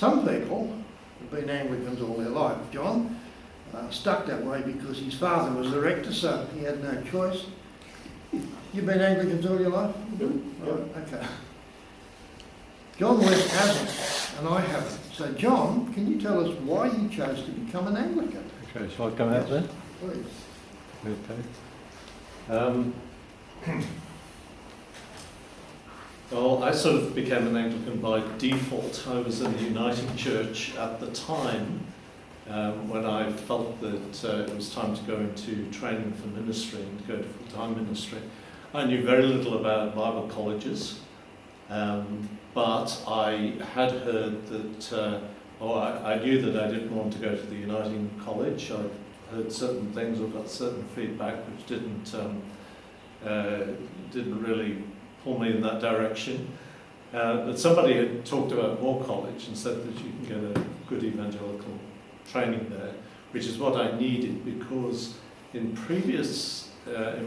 some people have been Anglicans all their life. John stuck that way because his father was the rector, so he had no choice. You've been Anglicans all your life? Right, okay. John West hasn't, and I haven't. So John, can you tell us why you chose to become an Anglican? Okay, shall I come out then? Please. Okay. Well, I sort of became an Anglican by default. I was in the Uniting Church at the time when I felt that it was time to go into training for ministry and go to full-time ministry. I knew very little about Bible colleges, but I had heard that, I knew that I didn't want to go to the Uniting College. I heard certain things or got certain feedback which didn't really pull me in that direction. But somebody had talked about Moore College and said that you can get a good evangelical training there, which is what I needed because in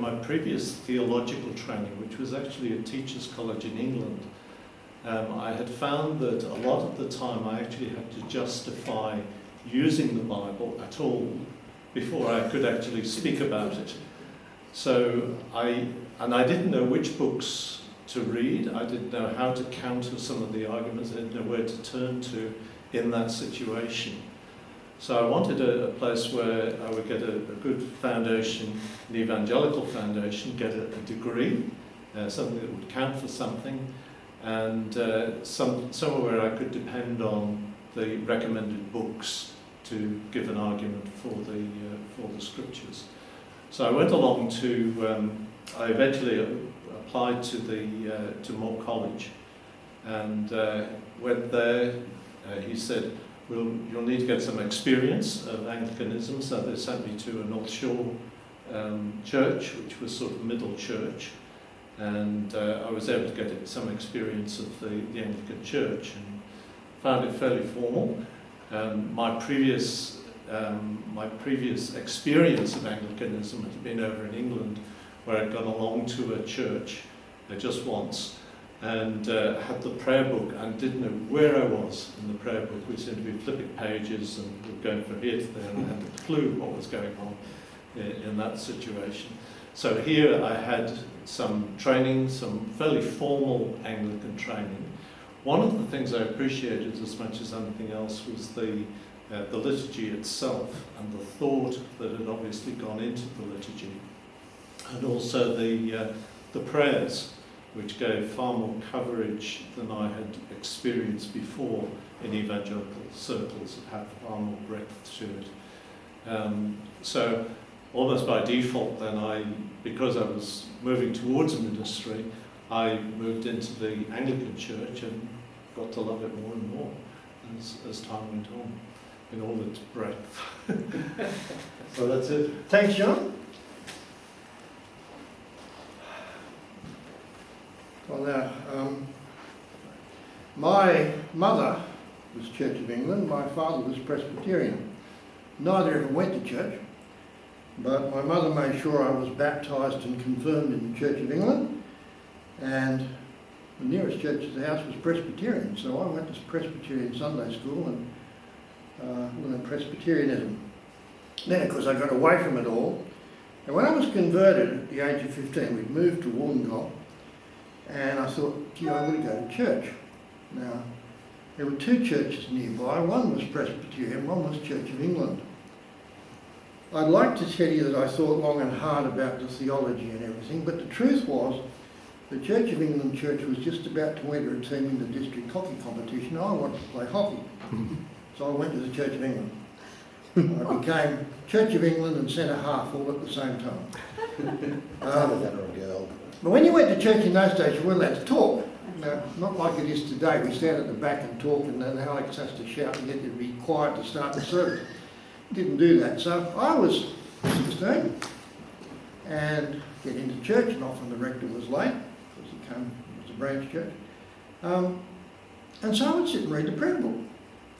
my previous theological training, which was actually a teachers' college in England, I had found that a lot of the time I actually had to justify using the Bible at all before I could actually speak about it. So I didn't know which books to read. I didn't know how to counter some of the arguments. I didn't know where to turn to in that situation. So I wanted a place where I would get a good foundation, an evangelical foundation, get a degree, something that would count for something, and somewhere where I could depend on the recommended books to give an argument for the scriptures. So I went along to. I eventually applied to Moore College, and went there. He said, "Well, you'll need to get some experience of Anglicanism." So they sent me to a North Shore church, which was sort of middle church, and I was able to get some experience of the Anglican Church and found it fairly formal. My previous experience of Anglicanism had been over in England, where I'd gone along to a church just once and had the prayer book and didn't know where I was in the prayer book. We seemed to be flipping pages and we were going from here to there, and I hadn't a clue what was going on in that situation. So here I had some training, some fairly formal Anglican training. One of the things I appreciated as much as anything else was the liturgy itself and the thought that had obviously gone into the liturgy, and also the prayers, which gave far more coverage than I had experienced before in evangelical circles. It had far more breadth to it. So almost by default then, because I was moving towards ministry, I moved into the Anglican Church and got to love it more and more as time went on, in all its breadth. So that's it. Thanks, John. Well, now, my mother was Church of England, my father was Presbyterian. Neither of them went to church, but my mother made sure I was baptised and confirmed in the Church of England, and the nearest church to the house was Presbyterian, so I went to Presbyterian Sunday school and learned Presbyterianism. Then, of course, I got away from it all, and when I was converted at the age of 15, we'd moved to Wollongong, and I thought, gee, I ought to go to church. Now, there were two churches nearby. One was Presbyterian, one was Church of England. I'd like to tell you that I thought long and hard about the theology and everything, but the truth was the Church of England church was just about to enter a team in the district hockey competition. I wanted to play hockey, so I went to the Church of England. I became Church of England and centre half all at the same time. But when you went to church in those days, you weren't allowed to talk. Now, not like it is today. We stand at the back and talk, and then Alex has to shout and get you to be quiet to start the service. Didn't do that. So I was 16 and get into church, and often the rector was late because it was a branch church. And so I would sit and read the prayer book,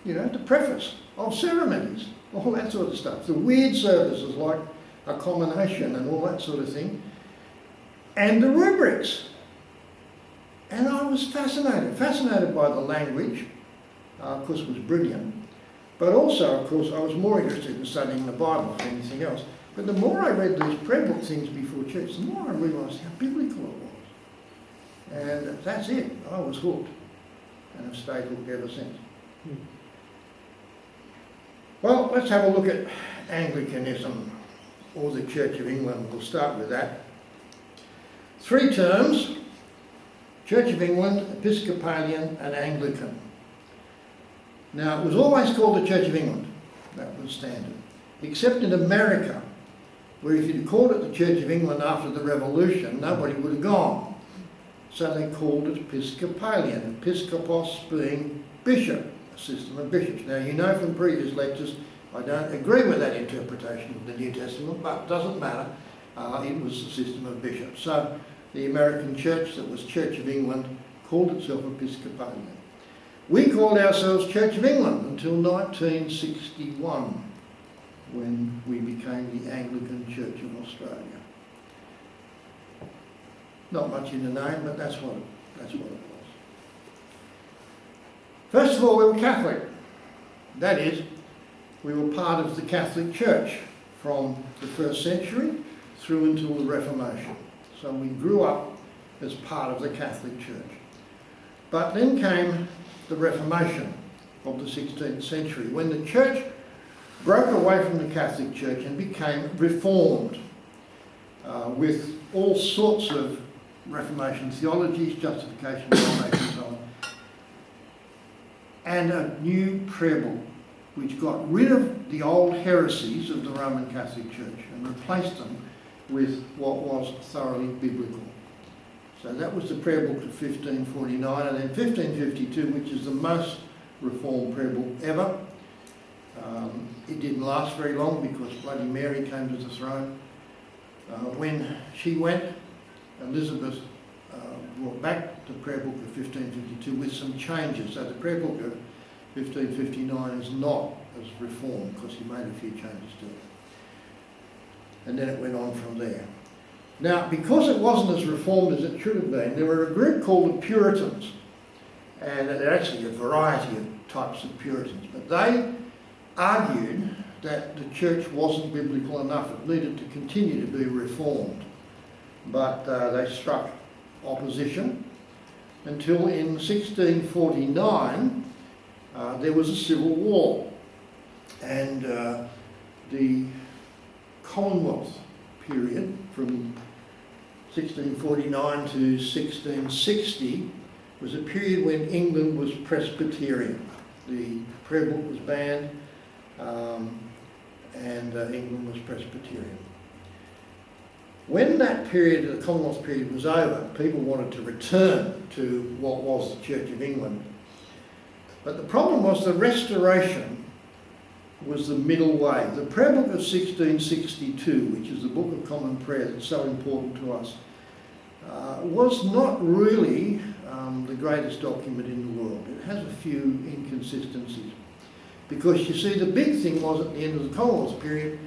the preface of ceremonies, all that sort of stuff. The weird services like a combination and all that sort of thing. And the rubrics. And I was fascinated by the language of course, was brilliant. But also, of course, I was more interested in studying the Bible than anything else. But the more I read these prayer book things before church, the more I realised how biblical it was. And that's it. I was hooked. And I've stayed hooked ever since. Well, let's have a look at Anglicanism, or the Church of England. We'll start with that. 3 terms: Church of England, Episcopalian and Anglican. Now, it was always called the Church of England. That was standard. Except in America, where if you'd called it the Church of England after the Revolution, nobody would have gone. So they called it Episcopalian, episkopos being bishop, a system of bishops. Now, you know from previous lectures, I don't agree with that interpretation of the New Testament, but it doesn't matter. It was a system of bishops. So the American church that was Church of England called itself Episcopalian. We called ourselves Church of England until 1961, when we became the Anglican Church of Australia. Not much in the name, but that's what it was. First of all, we were Catholic. That is, we were part of the Catholic Church from the 1st century through until the Reformation. So we grew up as part of the Catholic Church. But then came the Reformation of the 16th century, when the Church broke away from the Catholic Church and became reformed, with all sorts of Reformation theologies, justification, reformation, and so on, and a new prayer book which got rid of the old heresies of the Roman Catholic Church and replaced them with what was thoroughly biblical. So that was the prayer book of 1549, and then 1552, which is the most reformed prayer book ever. It didn't last very long because Bloody Mary came to the throne. When she went, Elizabeth brought back the prayer book of 1552 with some changes. So the prayer book of 1559 is not as reformed because he made a few changes to it. And then it went on from there. Now, because it wasn't as reformed as it should have been, there were a group called the Puritans, and there are actually a variety of types of Puritans, but they argued that the church wasn't biblical enough. It needed to continue to be reformed. But they struck opposition until in 1649 there was a civil war, and the Commonwealth period from 1649 to 1660 was a period when England was Presbyterian. The prayer book was banned, and England was Presbyterian. When that period, the Commonwealth period, was over, people wanted to return to what was the Church of England. But the problem was the Restoration was the middle way. The prayer book of 1662, which is the Book of Common Prayer that's so important to us, was not really the greatest document in the world. It has a few inconsistencies. Because you see, the big thing was at the end of the Commonwealth period,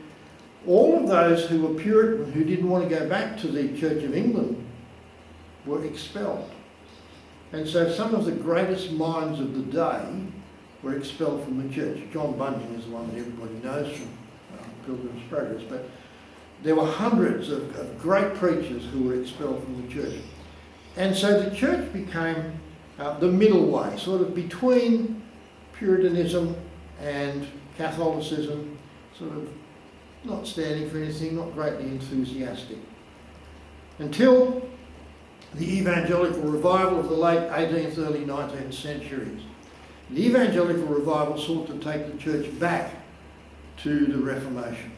all of those who were Puritan, who didn't want to go back to the Church of England, were expelled. And so some of the greatest minds of the day were expelled from the church. John Bunyan is the one that everybody knows from Pilgrim's Progress, but there were hundreds of great preachers who were expelled from the church. And so the church became the middle way, sort of between Puritanism and Catholicism, sort of not standing for anything, not greatly enthusiastic. Until the evangelical revival of the late 18th, early 19th centuries. The evangelical revival sought to take the church back to the Reformation.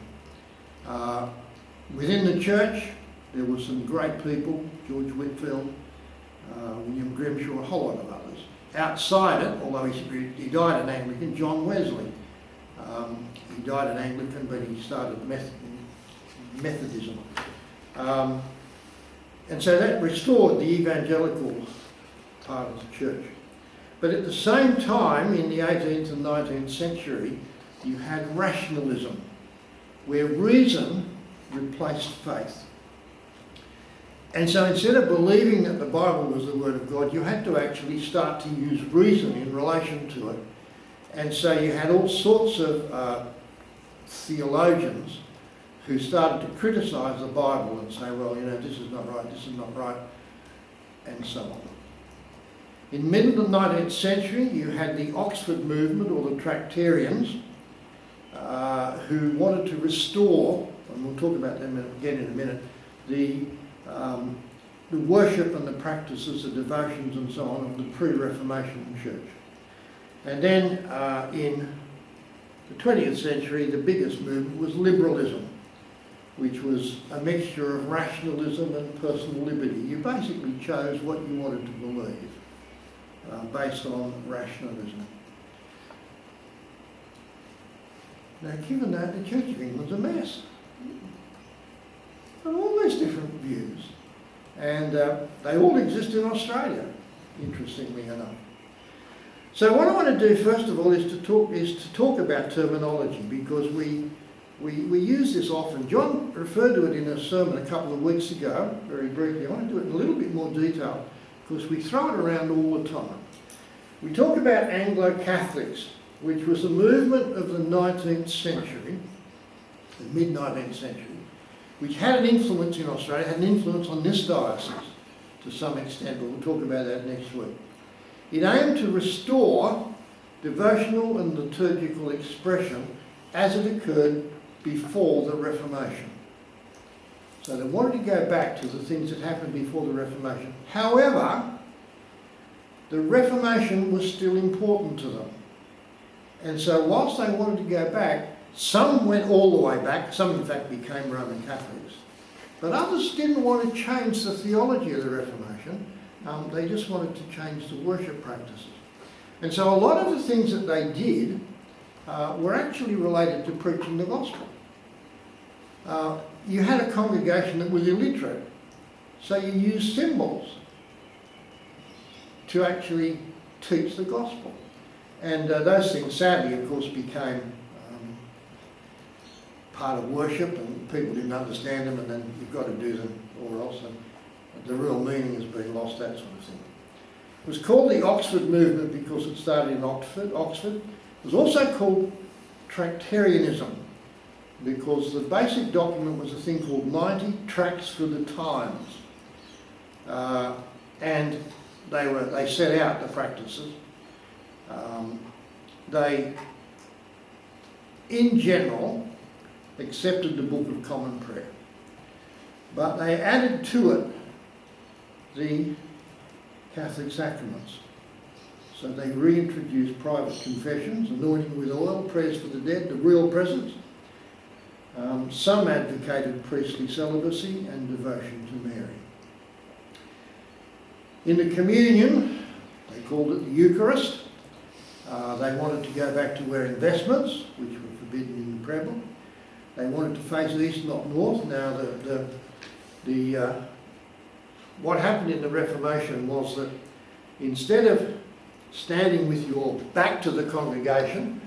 Within the church, there were some great people, George Whitefield, William Grimshaw, a whole lot of others. Outside it, although he died an Anglican, John Wesley. He died an Anglican, but he started Methodism. And so that restored the evangelical part of the church. But at the same time, in the 18th and 19th century, you had rationalism, where reason replaced faith. And so instead of believing that the Bible was the Word of God, you had to actually start to use reason in relation to it And so you had all sorts of theologians who started to criticise the Bible and say, well, you know, this is not right, this is not right, and so on. In the middle of the 19th century, you had the Oxford movement, or the Tractarians, who wanted to restore, and we'll talk about them again in a minute, the worship and the practices, the devotions and so on of the pre-Reformation church. And then in the 20th century, the biggest movement was liberalism, which was a mixture of rationalism and personal liberty. You basically chose what you wanted to believe based on rationalism. Now, given that, the Church of England's a mess. There are all these different views. And they all exist in Australia, interestingly enough. So what I want to do, first of all, is to talk about terminology, because we use this often. John referred to it in a sermon a couple of weeks ago, very briefly. I want to do it in a little bit more detail, because we throw it around all the time. We talk about Anglo-Catholics, which was a movement of the 19th century, the mid-19th century, which had an influence in Australia, had an influence on this diocese to some extent, but we'll talk about that next week. It aimed to restore devotional and liturgical expression as it occurred before the Reformation. So they wanted to go back to the things that happened before the Reformation. However, the Reformation was still important to them. And so whilst they wanted to go back, some went all the way back, some in fact became Roman Catholics, but others didn't want to change the theology of the Reformation. They just wanted to change the worship practices. And so a lot of the things that they did were actually related to preaching the gospel. You had a congregation that was illiterate, so you used symbols to actually teach the gospel. And those things, sadly, of course, became part of worship, and people didn't understand them, and then you've got to do them or else the real meaning has been lost, that sort of thing. It was called the Oxford movement because it started in Oxford. It was also called Tractarianism because the basic document was a thing called 90 Tracts for the Times. And they set out the practices. They, in general, accepted the Book of Common Prayer, but they added to it the Catholic sacraments. So they reintroduced private confessions, anointing with oil, prayers for the dead, the real presence. Some advocated priestly celibacy and devotion to Mary. In the communion, they called it the Eucharist. They wanted to go back to wearing vestments, which were forbidden in the Preble. They wanted to face east, not north. Now, what happened in the Reformation was that instead of standing with your back to the congregation,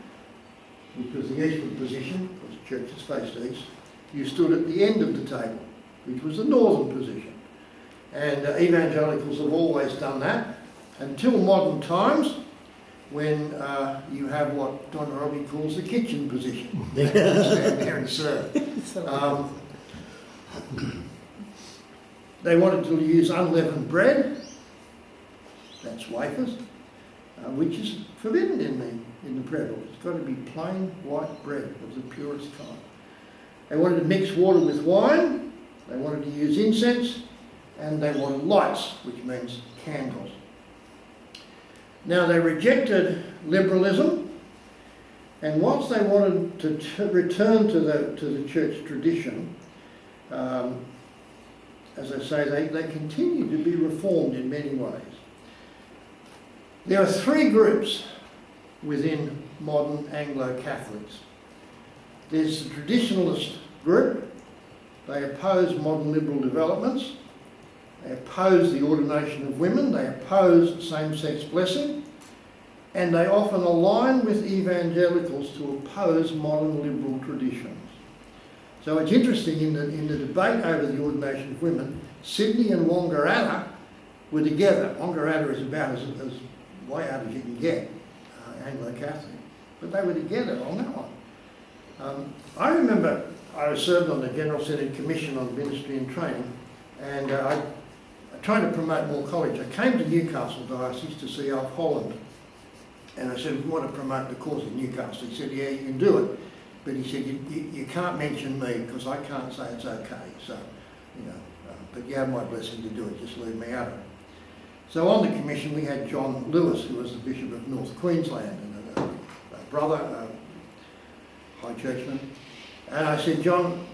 which was the eastward position, because churches faced east, you stood at the end of the table, which was the northern position. And evangelicals have always done that until modern times, when you have what Don Robbie calls the kitchen position. Stand there and serve. They wanted to use unleavened bread, that's wafers, which is forbidden in the Preble. It's got to be plain white bread of the purest kind. They wanted to mix water with wine, they wanted to use incense, and they wanted lights, which means candles. Now, they rejected liberalism, and whilst they wanted to return to the church tradition, as I say, they continued to be reformed in many ways. There are three groups within modern Anglo-Catholics. There's the traditionalist group. They oppose modern liberal developments. They oppose the ordination of women. They oppose same-sex blessing. And they often align with evangelicals to oppose modern liberal traditions. So it's interesting, in the debate over the ordination of women, Sydney and Wangaratta were together. Wangaratta is about as way out as you can get, Anglo-Catholic. but they were together on that one. I remember I served on the General Synod Commission on Ministry and Training, and I tried to promote more college. I came to Newcastle Diocese to see Alf Holland, and I said, we want to promote the course in Newcastle. He said, yeah, you can do it, but he said, you can't mention me because I can't say it's okay. So, but you have my blessing to do it, just leave me out of it. So on the commission we had John Lewis, who was the Bishop of North Queensland, and a brother, a high churchman. And I said, John,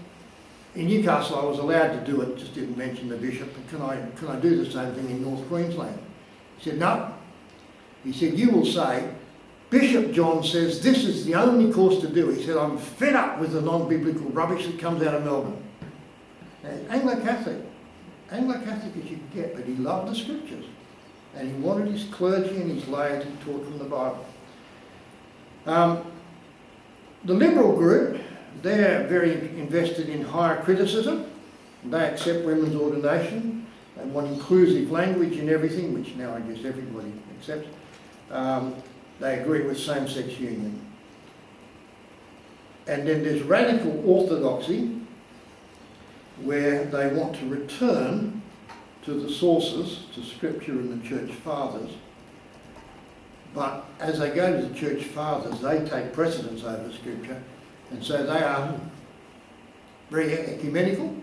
in Newcastle I was allowed to do it, just didn't mention the bishop, but can I do the same thing in North Queensland? He said, no. He said, you will say, Bishop John says this is the only course to do. He said, I'm fed up with the non-biblical rubbish that comes out of Melbourne. Now, Anglo-Catholic as you could get, but he loved the scriptures. And he wanted his clergy and his laity taught from the Bible. The Liberal group, they're very invested in higher criticism. They accept women's ordination. They want inclusive language in everything, which now I guess everybody accepts. They agree with same-sex union. And then there's radical orthodoxy, where they want to return to the sources, to Scripture and the Church Fathers. But as they go to the Church Fathers, they take precedence over Scripture, and so they are very ecumenical,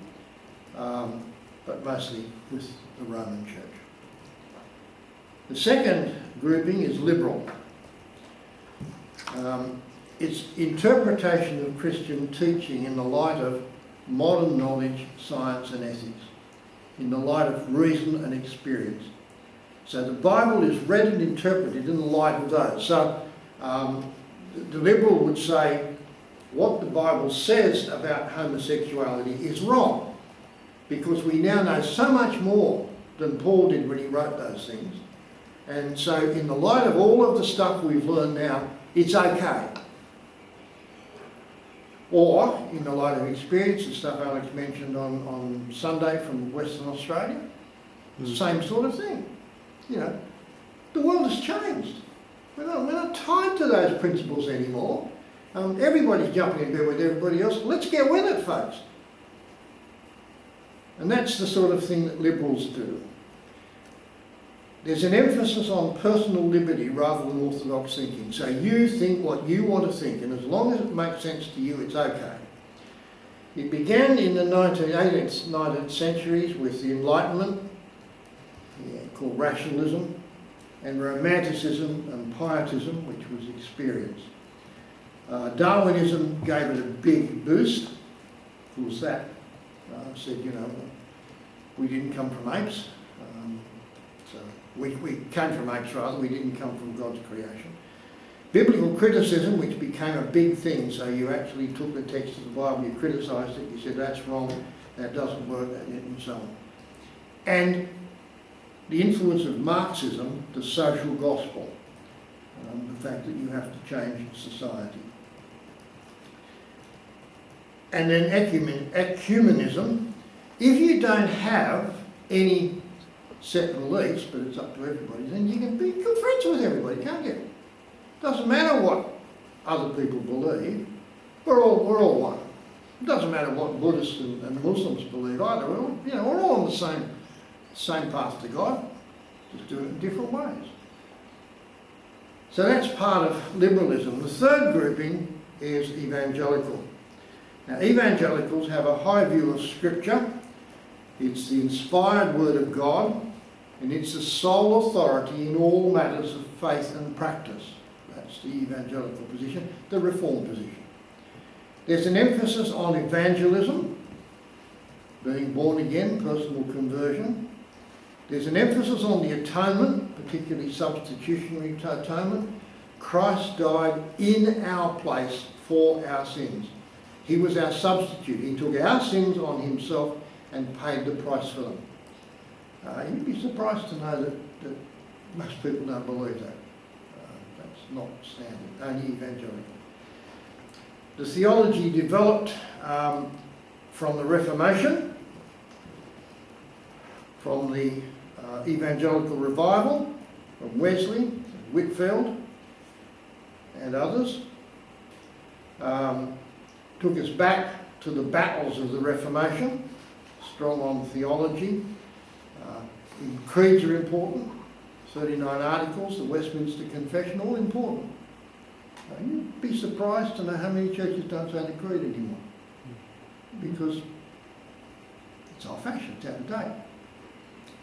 but mostly with the Roman Church. The second grouping is liberal. It's interpretation of Christian teaching in the light of modern knowledge, science and ethics, in the light of reason and experience. So the Bible is read and interpreted in the light of those. So the liberal would say what the Bible says about homosexuality is wrong, because we now know so much more than Paul did when he wrote those things. And so in the light of all of the stuff we've learned now, it's okay. Or, in the light of experience, the stuff Alex mentioned on Sunday from Western Australia, same sort of thing. The world has changed. We're not tied to those principles anymore. Everybody's jumping in bed with everybody else. Let's get with it, folks. And that's the sort of thing that liberals do. There's an emphasis on personal liberty rather than orthodox thinking. So you think what you want to think, and as long as it makes sense to you, it's okay. It began in the 18th, 19th centuries with the Enlightenment, called rationalism, and romanticism and pietism, which was experience. Darwinism gave it a big boost. Of course, that said, we didn't come from apes. We came from apes rather, we didn't come from God's creation. Biblical criticism, which became a big thing, so you actually took the text of the Bible, you criticised it, you said that's wrong, that doesn't work, and so on. And the influence of Marxism, the social gospel, the fact that you have to change society. And then ecumenism, if you don't have any set beliefs, but it's up to everybody, then you can be good friends with everybody, can't you? Doesn't matter what other people believe, we're all one. It doesn't matter what Buddhists and Muslims believe either. We're all on the same path to God, just doing it in different ways. So that's part of liberalism. The third grouping is evangelical. Now, evangelicals have a high view of Scripture. It's the inspired Word of God, and it's the sole authority in all matters of faith and practice. That's the evangelical position, the Reformed position. There's an emphasis on evangelism, being born again, personal conversion. There's an emphasis on the atonement, particularly substitutionary atonement. Christ died in our place for our sins. He was our substitute. He took our sins on himself and paid the price for them. You'd be surprised to know that most people don't believe that. That's not standard, only evangelical. The theology developed from the Reformation, from the evangelical revival, from Wesley, Whitfield and others. took us back to the battles of the Reformation, strong on theology. Creeds are important, 39 articles, the Westminster Confession, all important. You'd be surprised to know how many churches don't say the creed anymore, because it's old-fashioned, it's out of date.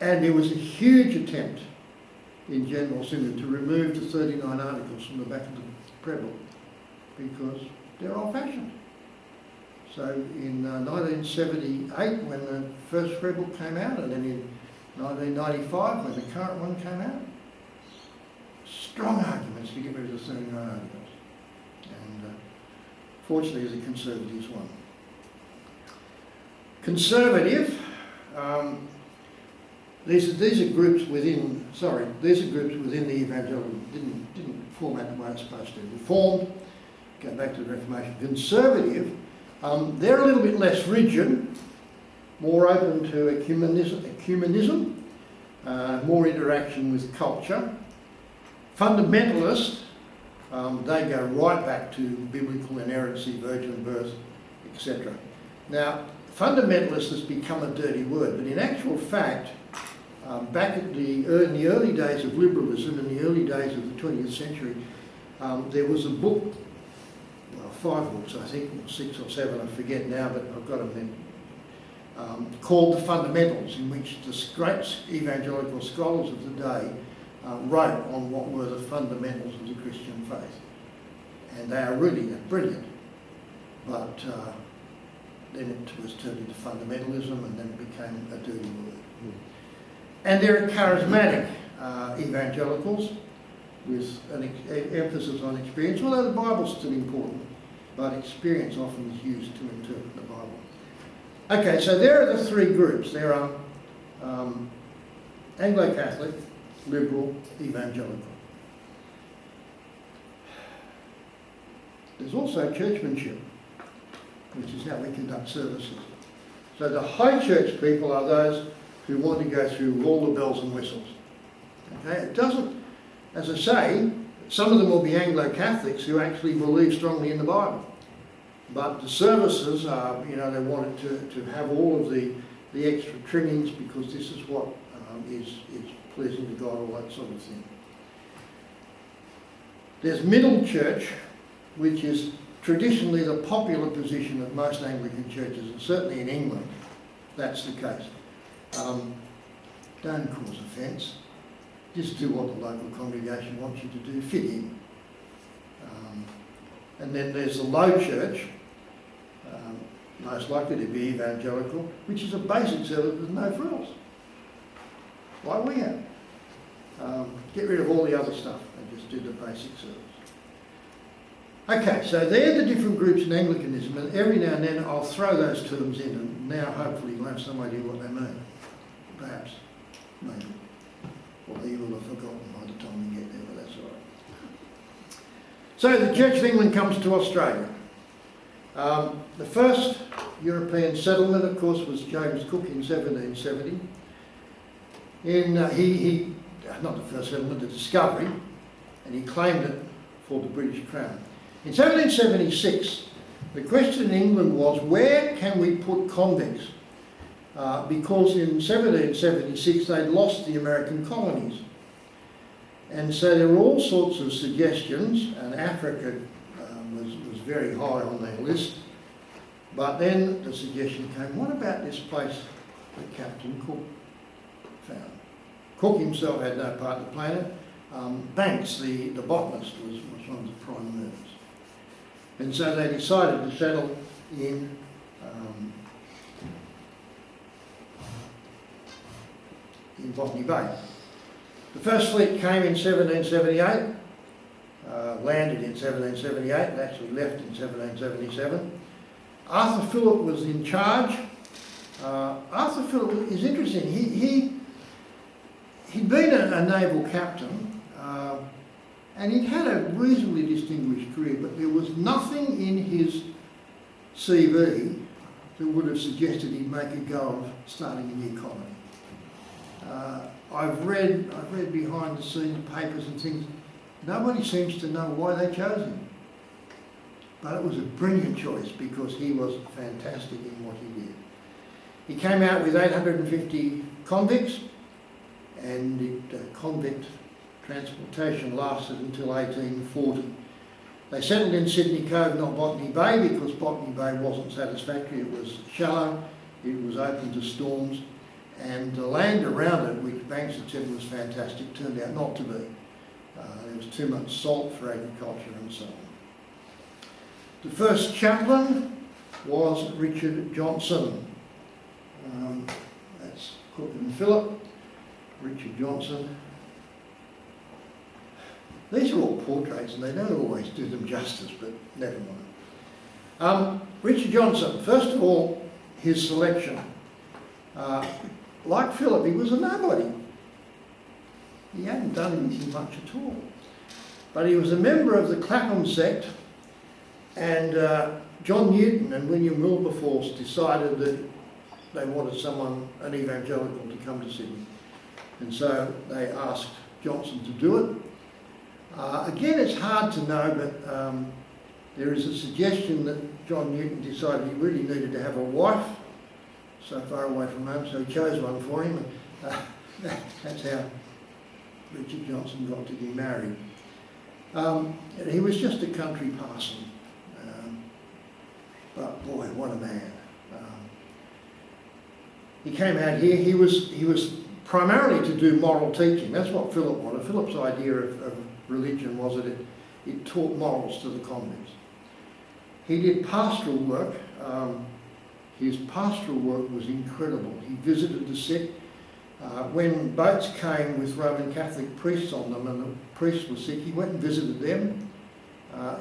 And there was a huge attempt in General Synod to remove the 39 articles from the back of the prayer book, because they're old-fashioned. So in 1978, when the first prayer book came out, and then in 1995, when the current one came out, strong arguments to get rid of the 39 articles. And fortunately, the Conservatives won. Conservative, these are groups within the evangelical, didn't format the way it's supposed to. Reformed, go back to the Reformation. Conservative, they're a little bit less rigid, more open to ecumenism, more interaction with culture. Fundamentalist, they go right back to biblical inerrancy, virgin birth, etc. Now, fundamentalist has become a dirty word, but in actual fact, back in the early days of liberalism, in the early days of the 20th century, there was a book, well, 5 books I think, 6 or 7, I forget now, but I've got them there, called The Fundamentals, in which the great evangelical scholars of the day wrote on what were the fundamentals of the Christian faith. And they are really brilliant, but then it was turned into fundamentalism, and then it became a dirty word. And there are charismatic evangelicals with an emphasis on experience, although the Bible's still important, but experience often is used to interpret the Bible. Okay, so there are the 3 groups. There are Anglo-Catholic, liberal, evangelical. There's also churchmanship, which is how we conduct services. So the high church people are those who want to go through all the bells and whistles. Okay, it doesn't, as I say, some of them will be Anglo-Catholics who actually believe strongly in the Bible. But the services are, they want it to have all of the extra trimmings, because this is what is pleasing to God, all that sort of thing. There's middle church, which is traditionally the popular position of most Anglican churches, and certainly in England, that's the case. Don't cause offence. Just do what the local congregation wants you to do, fit in. And then there's the low church, most likely to be evangelical, which is a basic service with no frills, like we have. Get rid of all the other stuff and just do the basic service. Okay, so they're the different groups in Anglicanism, and every now and then I'll throw those terms in, and now hopefully you'll have some idea what they mean. Perhaps, maybe. Or you will have forgotten by the time we get there, but that's all right. So the Church of England comes to Australia. The first European settlement, of course, was James Cook in 1770. Not the first settlement, the discovery, and he claimed it for the British Crown. In 1776, the question in England was, where can we put convicts? Because in 1776 they'd lost the American colonies. And so there were all sorts of suggestions, and Africa was very high on their list. But then the suggestion came, what about this place that Captain Cook found? Cook himself had no part to play in it. Banks, the botanist, was one of the prime movers. And so they decided to settle in Botany Bay. The first fleet came in 1778, landed in 1778, and actually left in 1777. Arthur Phillip was in charge. Arthur Phillip is interesting. He'd been a naval captain, and he'd had a reasonably distinguished career, but there was nothing in his CV that would have suggested he'd make a go of starting a new colony. I've read behind the scenes papers and things. Nobody seems to know why they chose him. But it was a brilliant choice because he was fantastic in what he did. He came out with 850 convicts, and convict transportation lasted until 1840. They settled in Sydney Cove, not Botany Bay, because Botany Bay wasn't satisfactory. It was shallow, it was open to storms, and the land around it, which Banks had said was fantastic, turned out not to be. There was too much salt for agriculture and so on. The first chaplain was Richard Johnson. That's Cook and Phillip, Richard Johnson. These are all portraits and they don't always do them justice, but never mind. Richard Johnson, first of all, his selection. Like Philip, he was a nobody. He hadn't done anything much at all. But he was a member of the Clapham sect, and John Newton and William Wilberforce decided that they wanted someone, an evangelical, to come to Sydney. And so they asked Johnson to do it. Again, it's hard to know, but there is a suggestion that John Newton decided he really needed to have a wife so far away from home, so he chose one for him. And that's how Richard Johnson got to be married. He was just a country parson, but boy, what a man. He came out here, he was primarily to do moral teaching. That's what Philip wanted. Philip's idea of religion was that it taught morals to the convicts. He did pastoral work. His pastoral work was incredible. He visited the sick. When boats came with Roman Catholic priests on them and the priest was sick, he went and visited them.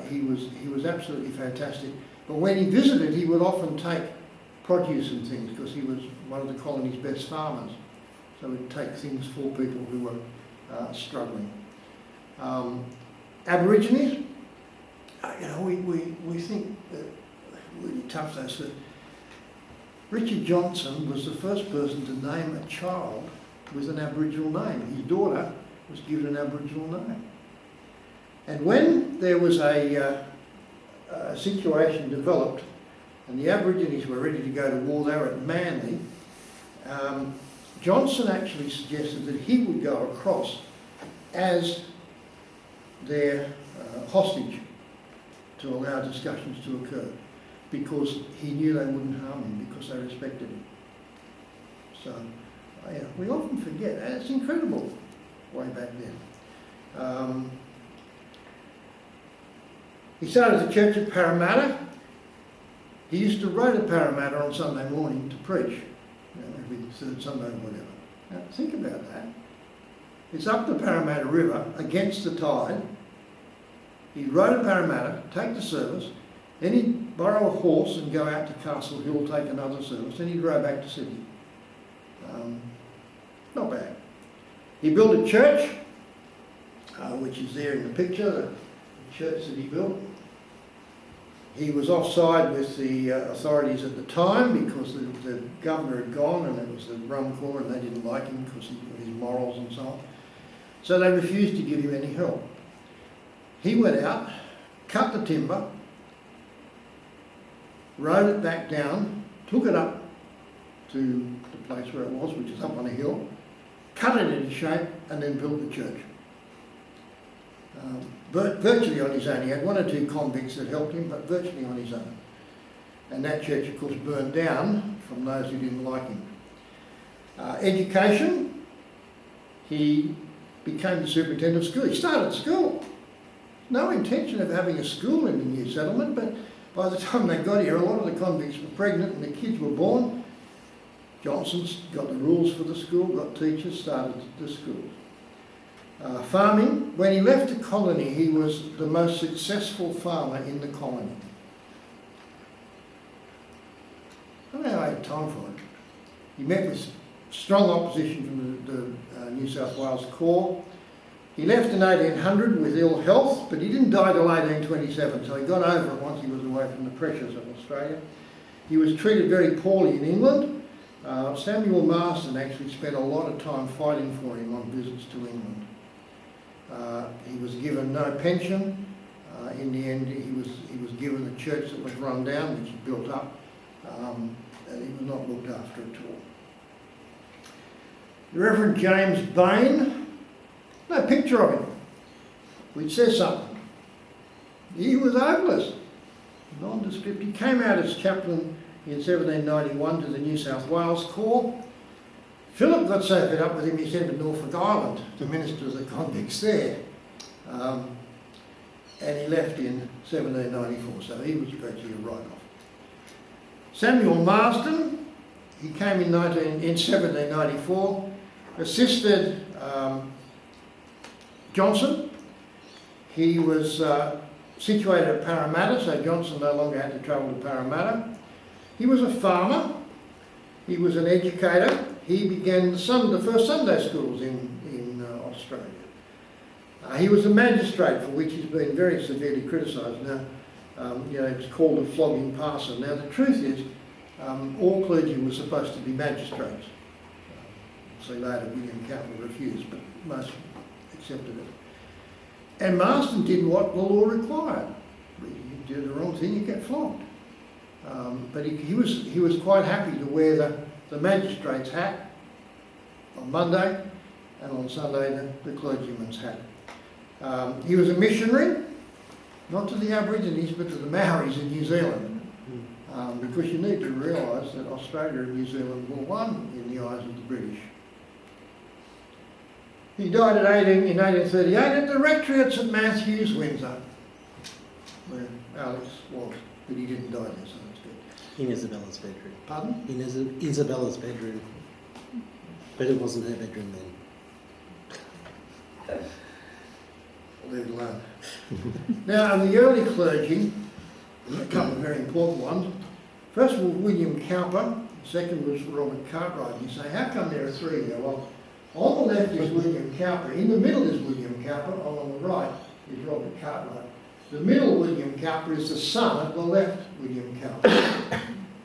He was absolutely fantastic. But when he visited, he would often take produce and things because he was one of the colony's best farmers. So he'd take things for people who were struggling. Aborigines, we think that really tough though. So Richard Johnson was the first person to name a child with an Aboriginal name. His daughter was given an Aboriginal name. And when there was a situation developed and the Aborigines were ready to go to war, they were at Manly, Johnson actually suggested that he would go across as their hostage to allow discussions to occur, because he knew they wouldn't harm him because they respected him. So we often forget, and it's incredible way back then. He started the church at Parramatta. He used to row to Parramatta on Sunday morning to preach, every third Sunday or whatever. Now think about that. It's up the Parramatta River against the tide. He'd row to Parramatta, take the service, then he'd borrow a horse and go out to Castle Hill, take another service, then he'd row back to Sydney. Not bad. He built a church, which is there in the picture, the church that he built. He was offside with the authorities at the time because the governor had gone and it was the Rum Corps and they didn't like him because of his morals and so on. So they refused to give him any help. He went out, cut the timber, rode it back down, took it up to the place where it was, which is up on a hill, cut it into shape and then built the church. Virtually on his own. He had one or two convicts that helped him, but virtually on his own. And that church, of course, burned down from those who didn't like him. Education, he became the superintendent of school. He started school. No intention of having a school in the new settlement, but by the time they got here, a lot of the convicts were pregnant and the kids were born. Johnson's got the rules for the school, got teachers, started the schools. Farming, when he left the colony, he was the most successful farmer in the colony. I don't know how I had time for it. He met with strong opposition from the New South Wales Corps. He left in 1800 with ill health, but he didn't die till 1827, so he got over it once he was away from the pressures of Australia. He was treated very poorly in England. Samuel Marsden actually spent a lot of time fighting for him on visits to England. He was given no pension. In the end, he was given a church that was run down, which he built up, and he was not looked after at all. The Reverend James Bain, no picture of him, which says something. He was hopeless, nondescript. He came out as chaplain in 1791 to the New South Wales Corps. Philip got so fed up with him, he sent him to Norfolk Island to minister to the convicts there. And he left in 1794, so he was virtually a write-off. Samuel Marsden, he came in 1794, assisted Johnson. He was situated at Parramatta, so Johnson no longer had to travel to Parramatta. He was a farmer. He was an educator. He began the first Sunday schools in Australia. He was a magistrate, for which he's been very severely criticised. Now, it was called a flogging parson. Now, the truth is, all clergy were supposed to be magistrates. So later, William Cowper refused, but most accepted it. And Marsden did what the law required. You do the wrong thing, you get flogged. But he was quite happy to wear the magistrate's hat on Monday, and on Sunday the clergyman's hat. He was a missionary, not to the Aborigines, but to the Maoris in New Zealand. Because you need to realise that Australia and New Zealand were one in the eyes of the British. He died in 1838 at the rectory at St Matthew's, Windsor, where Alex was, but he didn't die there, so that's good. In Isabella's bedroom. Pardon? In Isabella's bedroom. But it wasn't her bedroom then. Leave it alone. Now, in the early clergy, a couple of very important ones. First of all, William Cowper. The second was Robert Cartwright. You say, how come there are three here? Well, on the left is William Cowper. In the middle is William Cowper. On the right is Robert Cartwright. The middle William Cowper is the son of the left William Cowper.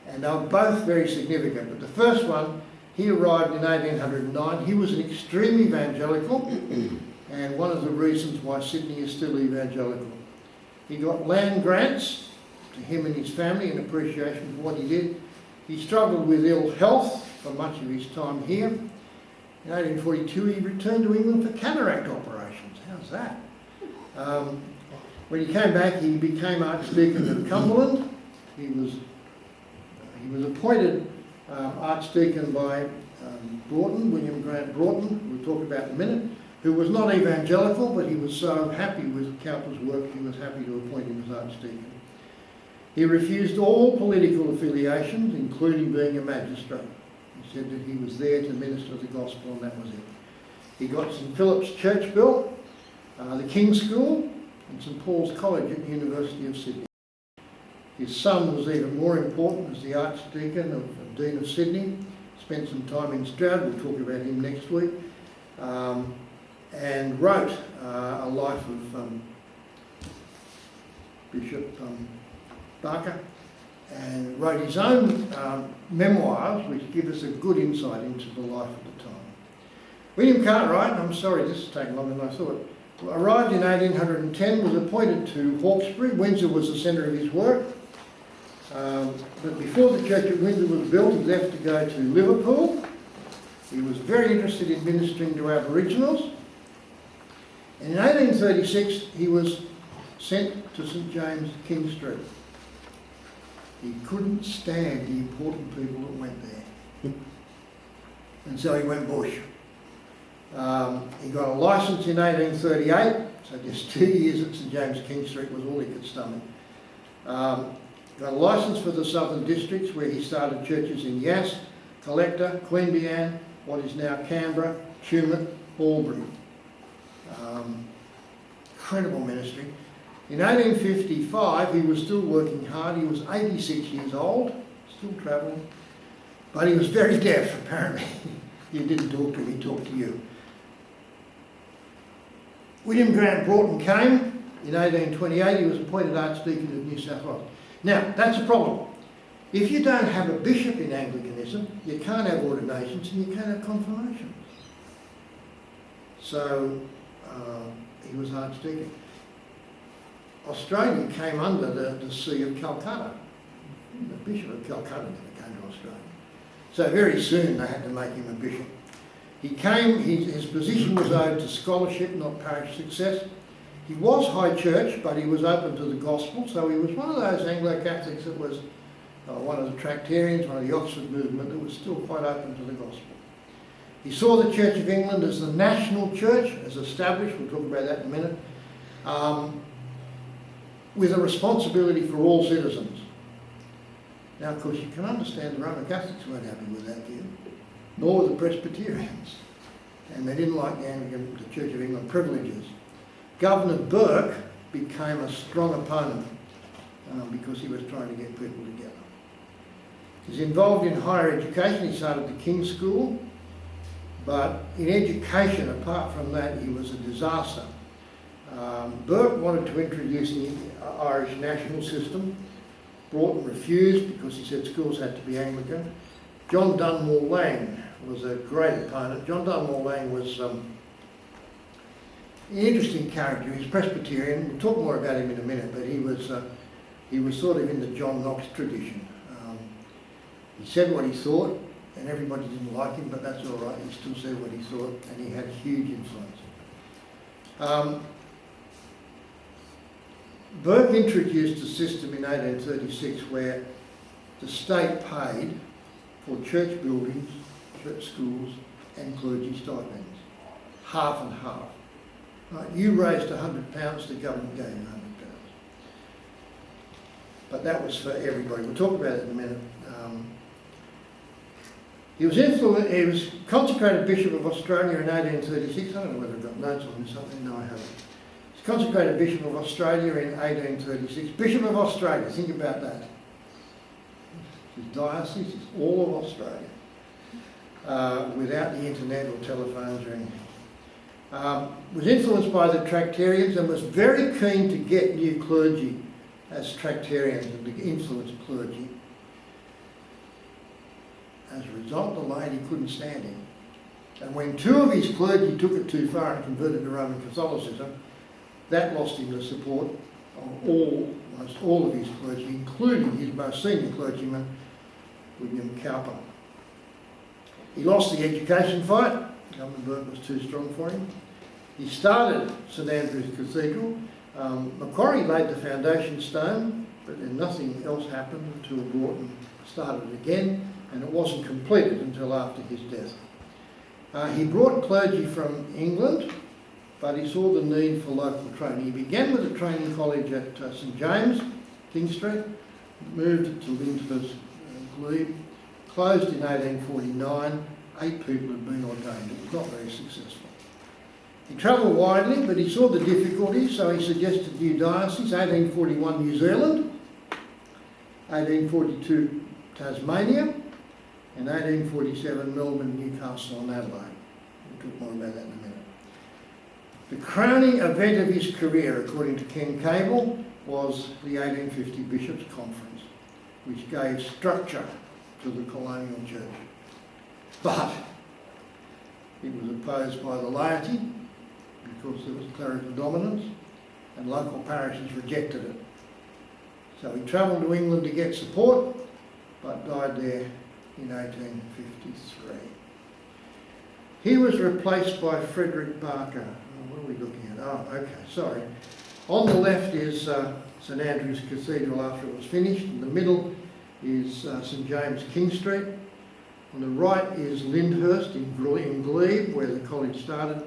And they were both very significant. But the first one, he arrived in 1809. He was an extreme evangelical, and one of the reasons why Sydney is still evangelical. He got land grants to him and his family in appreciation for what he did. He struggled with ill health for much of his time here. In 1842, he returned to England for cataract operations. How's that? When he came back, he became Archdeacon of Cumberland. He was appointed Archdeacon by Broughton, William Grant Broughton, we'll talk about in a minute, who was not evangelical, but he was so happy with Cowper's work, he was happy to appoint him as Archdeacon. He refused all political affiliations, including being a magistrate. He said that he was there to minister the gospel, and that was it. He got St Philip's Church built, the King's School, and St Paul's College at the University of Sydney. His son was even more important as the Archdeacon of Dean of Sydney. Spent some time in Stroud, we'll talk about him next week, and wrote a life of Bishop Barker, and wrote his own memoirs, which give us a good insight into the life of the time. William Cartwright, I'm sorry this has taken longer than I thought, arrived in 1810, was appointed to Hawkesbury. Windsor was the centre of his work. But before the church at Windsor was built, he left to go to Liverpool. He was very interested in ministering to Aboriginals. And in 1836, he was sent to St James King Street. He couldn't stand the important people that went there. And so he went bush. He got a licence in 1838, so just 2 years at St James King Street was all he could stomach. Got a licence for the southern districts, where he started churches in Yass, Collector, Queanbeyan, what is now Canberra, Tumut, Albury. Incredible ministry. In 1855, he was still working hard. He was 86 years old, still travelling, but he was very deaf, apparently. You didn't talk to him, he talked to you. William Grant Broughton came. In 1828, he was appointed Archdeacon of New South Wales. Now, that's a problem. If you don't have a bishop in Anglicanism, you can't have ordinations and you can't have confirmations. So, he was Archdeacon. Australia came under the See of Calcutta. The Bishop of Calcutta never came to Australia. So very soon they had to make him a bishop. He came, his position was owed to scholarship, not parish success. He was high church, but he was open to the gospel, so he was one of those Anglo-Catholics that was one of the Tractarians, one of the Oxford movement, that was still quite open to the gospel. He saw the Church of England as the national church, as established, we'll talk about that in a minute, with a responsibility for all citizens. Now, of course, you can understand the Roman Catholics weren't happy with that view, nor were the Presbyterians, and they didn't like the Church of England privileges. Governor Burke became a strong opponent because he was trying to get people together. He's involved in higher education. He started the King's School, but in education, apart from that, he was a disaster. Burke wanted to introduce the Irish national system. Broughton refused because he said schools had to be Anglican. John Dunmore Lang was a great opponent. John Dunmore Lang was an interesting character. He's Presbyterian. We'll talk more about him in a minute, but he was sort of in the John Knox tradition. He said what he thought, and everybody didn't like him, but that's all right. He still said what he thought, and he had huge influence. Burke introduced a system in 1836 where the state paid for church buildings, church schools, and clergy stipends, half and half. Right, you raised £100, the government gave you £100. But that was for everybody. We'll talk about it in a minute. He was consecrated Bishop of Australia in 1836. I don't know whether I've got notes on this something. No, I haven't. He's consecrated Bishop of Australia in 1836. Bishop of Australia, think about that. His diocese is all of Australia, without the internet or telephones or anything. Was influenced by the Tractarians and was very keen to get new clergy as Tractarians and to influence clergy. As a result, the laity couldn't stand him. And when two of his clergy took it too far and converted to Roman Catholicism, that lost him the support of almost all of his clergy, including his most senior clergyman, William Cowper. He lost the education fight. Governor Burke was too strong for him. He started St Andrew's Cathedral. Macquarie laid the foundation stone, but then nothing else happened until Broughton started it again, and it wasn't completed until after his death. He brought clergy from England, but he saw the need for local training. He began with a training college at St James, King Street, moved to Lyndhurst, Glebe, closed in 1849. 8 people had been ordained. It was not very successful. He travelled widely, but he saw the difficulties, so he suggested new dioceses: 1841 New Zealand, 1842 Tasmania, and 1847 Melbourne, Newcastle and Adelaide. We'll talk more about that in a minute. The crowning event of his career, according to Ken Cable, was the 1850 Bishops' Conference, which gave structure to the colonial church. But it was opposed by the laity because there was clerical dominance, and local parishes rejected it. So he travelled to England to get support, but died there in 1853. He was replaced by Frederick Barker. Oh, what are we looking at? Oh, okay, sorry. On the left is St Andrew's Cathedral after it was finished. In the middle is St James King Street. On the right is Lyndhurst in Glebe, where the college started,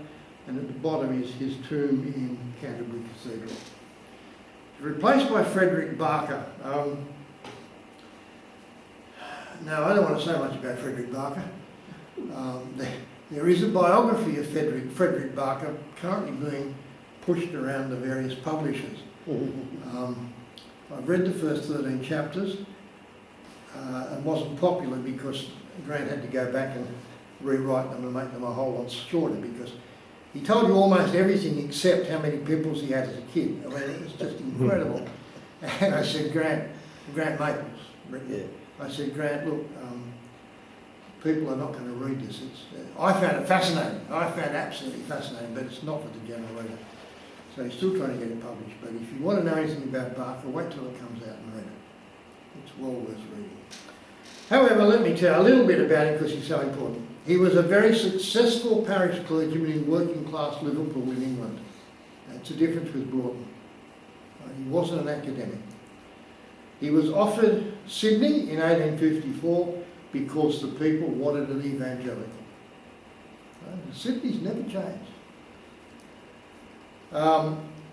and at the bottom is his tomb in Canterbury Cathedral. Replaced by Frederick Barker. Now, I don't want to say much about Frederick Barker. There is a biography of Frederick Barker currently being pushed around the various publishers. I've read the first 13 chapters and wasn't popular because Grant had to go back and rewrite them and make them a whole lot shorter, because he told you almost everything except how many pimples he had as a kid. I mean, it was just incredible. And I said, Grant Maples, Yeah. I said, Grant, look, people are not going to read this. I found it fascinating. I found it absolutely fascinating, but it's not for the general reader. So he's still trying to get it published. But if you want to know anything about Barker, wait till it comes out and read it. It's well worth reading. However, let me tell you a little bit about him because he's so important. He was a very successful parish clergyman in working class Liverpool in England. That's the difference with Broughton. He wasn't an academic. He was offered Sydney in 1854 because the people wanted an evangelical. Sydney's never changed.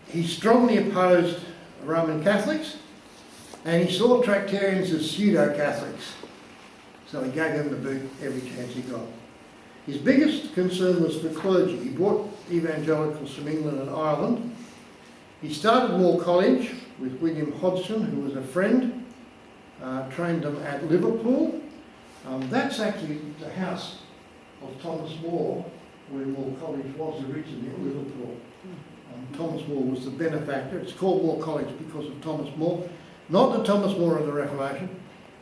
He strongly opposed Roman Catholics, and he saw Tractarians as pseudo-Catholics. So he gave them the boot every chance he got. His biggest concern was for clergy. He brought evangelicals from England and Ireland. He started Moore College with William Hodgson, who was a friend, trained them at Liverpool. That's actually the house of Thomas More, where Moore College was originally at Liverpool. Thomas More was the benefactor. It's called Moore College because of Thomas More. Not the Thomas More of the Reformation,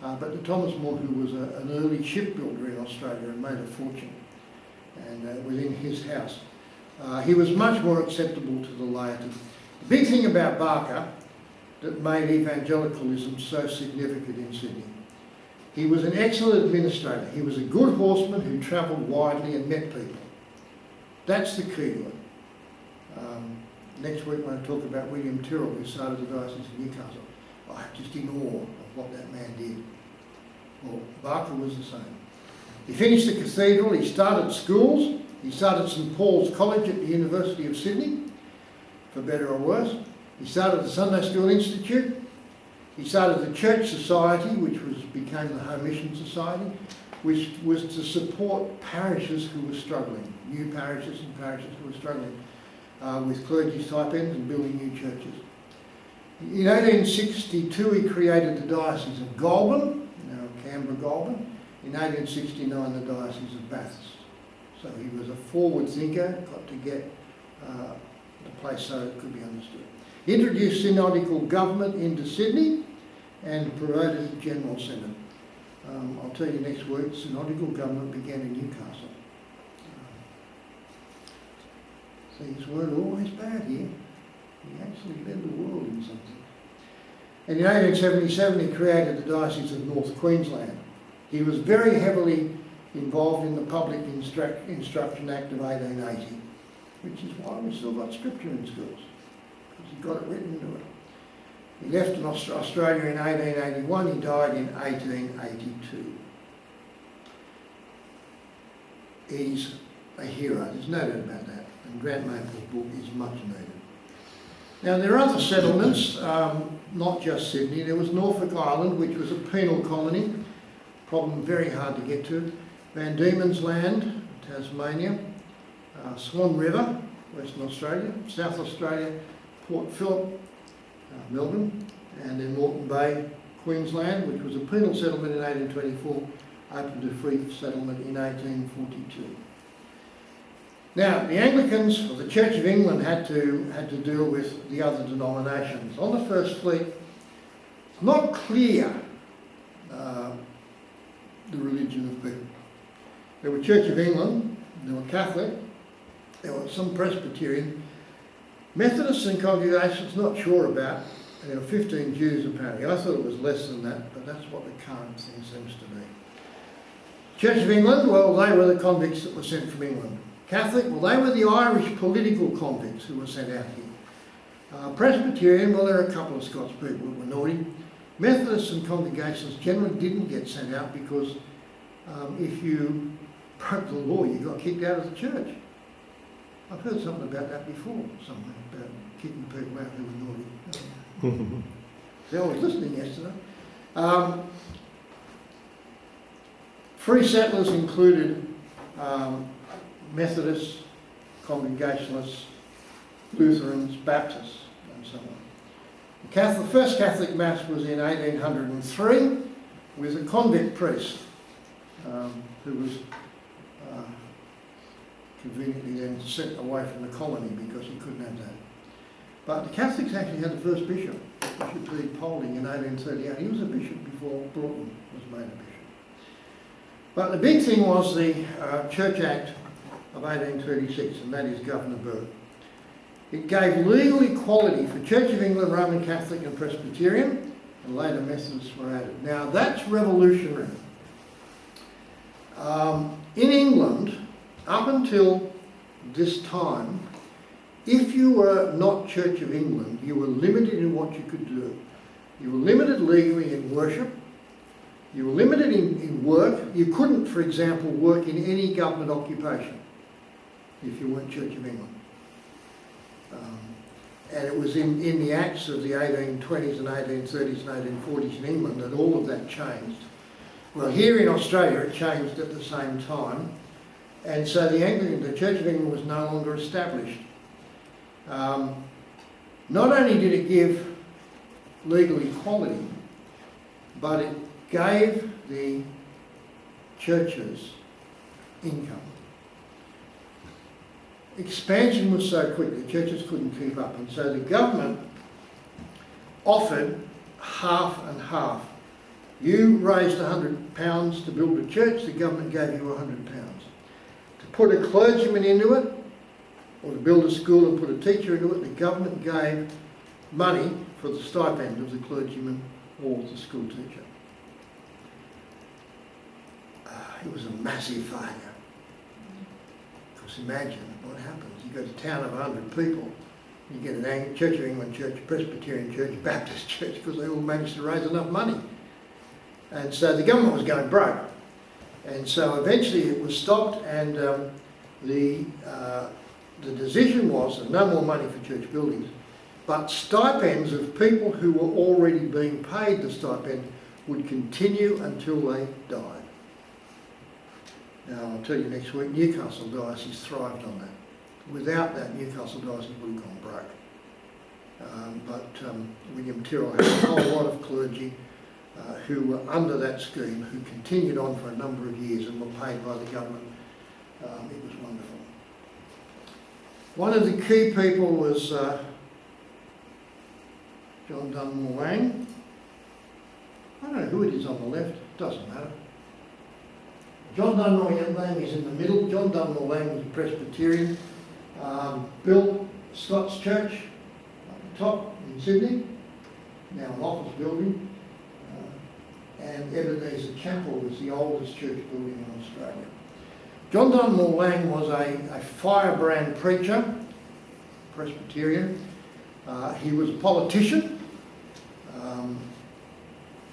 but the Thomas More who was an early shipbuilder in Australia and made a fortune, and within his house. He was much more acceptable to the laity. The big thing about Barker that made evangelicalism so significant in Sydney, he was an excellent administrator. He was a good horseman who travelled widely and met people. That's the key to it. Next week when I talk about William Tyrrell, who started the Diocese of Newcastle, I'm just in awe of what that man did. Well, Barker was the same. He finished the cathedral, he started schools, he started St Paul's College at the University of Sydney, for better or worse. He started the Sunday School Institute. He started the Church Society, which became the Home Mission Society, which was to support parishes who were struggling, new parishes and parishes who were struggling with clergy stipends and building new churches. In 1862, he created the Diocese of Goulburn, now Canberra-Goulburn. In 1869, the Diocese of Bathurst. So he was a forward thinker, got to get the place so it could be understood. He introduced synodical government into Sydney and promoted a general synod. I'll tell you next week, synodical government began in Newcastle. Things weren't always bad here. He actually led the world in something. And in 1877 he created the Diocese of North Queensland. He was very heavily involved in the Public Instruction Act of 1880, which is why we still got scripture in schools, because he got it written into it. He left Australia in 1881, he died in 1882. He's a hero, there's no doubt about that, and Grant Maple's book is much needed. Now there are other settlements, not just Sydney. There was Norfolk Island, which was a penal colony, problem very hard to get to. Van Diemen's Land, Tasmania, Swan River, Western Australia, South Australia, Port Phillip, Melbourne, and then Moreton Bay, Queensland, which was a penal settlement in 1824, opened to free settlement in 1842. Now, the Anglicans, or the Church of England, had to deal with the other denominations. On the First Fleet, it's not clear the religion of people. There were Church of England, there were Catholic, there were some Presbyterian, Methodists and congregations, not sure about, and there were 15 Jews apparently. I thought it was less than that, but that's what the current thing seems to be. Church of England, well, they were the convicts that were sent from England. Catholic, well, they were the Irish political convicts who were sent out here. Presbyterian, well, there are a couple of Scots people who were naughty. Methodists and congregations generally didn't get sent out because if you broke the law, you got kicked out of the church. I've heard something about that before, something about kicking people out who were naughty. See, I was listening yesterday. Free settlers included Methodists, Congregationalists, Lutherans, Baptists, and so on. The first Catholic Mass was in 1803 with a convict priest who was conveniently then sent away from the colony because he couldn't have that. But the Catholics actually had the first bishop, Bishop P. Polding, in 1838. He was a bishop before Broughton was made a bishop. But the big thing was the Church Act of 1836, and that is Governor Burke. It gave legal equality for Church of England, Roman Catholic and Presbyterian, and later Methodists were added. Now that's revolutionary. In England, up until this time, if you were not Church of England, you were limited in what you could do. You were limited legally in worship. You were limited in work. You couldn't, for example, work in any government occupation if you weren't Church of England. And it was in the Acts of the 1820s and 1830s and 1840s in England that all of that changed. Well, here in Australia it changed at the same time, and so the Church of England was no longer established. Not only did it give legal equality, but it gave the churches income. Expansion was so quick, the churches couldn't keep up, and so the government offered half and half. You raised £100 to build a church, the government gave you £100. To put a clergyman into it, or to build a school and put a teacher into it, the government gave money for the stipend of the clergyman or the school teacher. It was a massive failure. Because imagine what happens. You've got a town of 100 people, you get an Church of England church, Presbyterian church, Baptist church, because they all managed to raise enough money. And so the government was going broke. And so eventually it was stopped, and the decision was that no more money for church buildings, but stipends of people who were already being paid the stipend would continue until they died. Now I'll tell you next week, Newcastle Diocese thrived on that. Without that, Newcastle Diocese would have gone broke. But William Tyrrell had a whole lot of clergy who were under that scheme, who continued on for a number of years and were paid by the government. It was wonderful. One of the key people was John Dunmore Lang. I don't know who it is on the left, doesn't matter. John Dunmore Lang is in the middle. John Dunmore Lang was a Presbyterian, built Scots Church at the top in Sydney, now an office building, and Ebenezer Chapel was the oldest church building in Australia. John Dunmore Lang was a firebrand preacher, Presbyterian. He was a politician,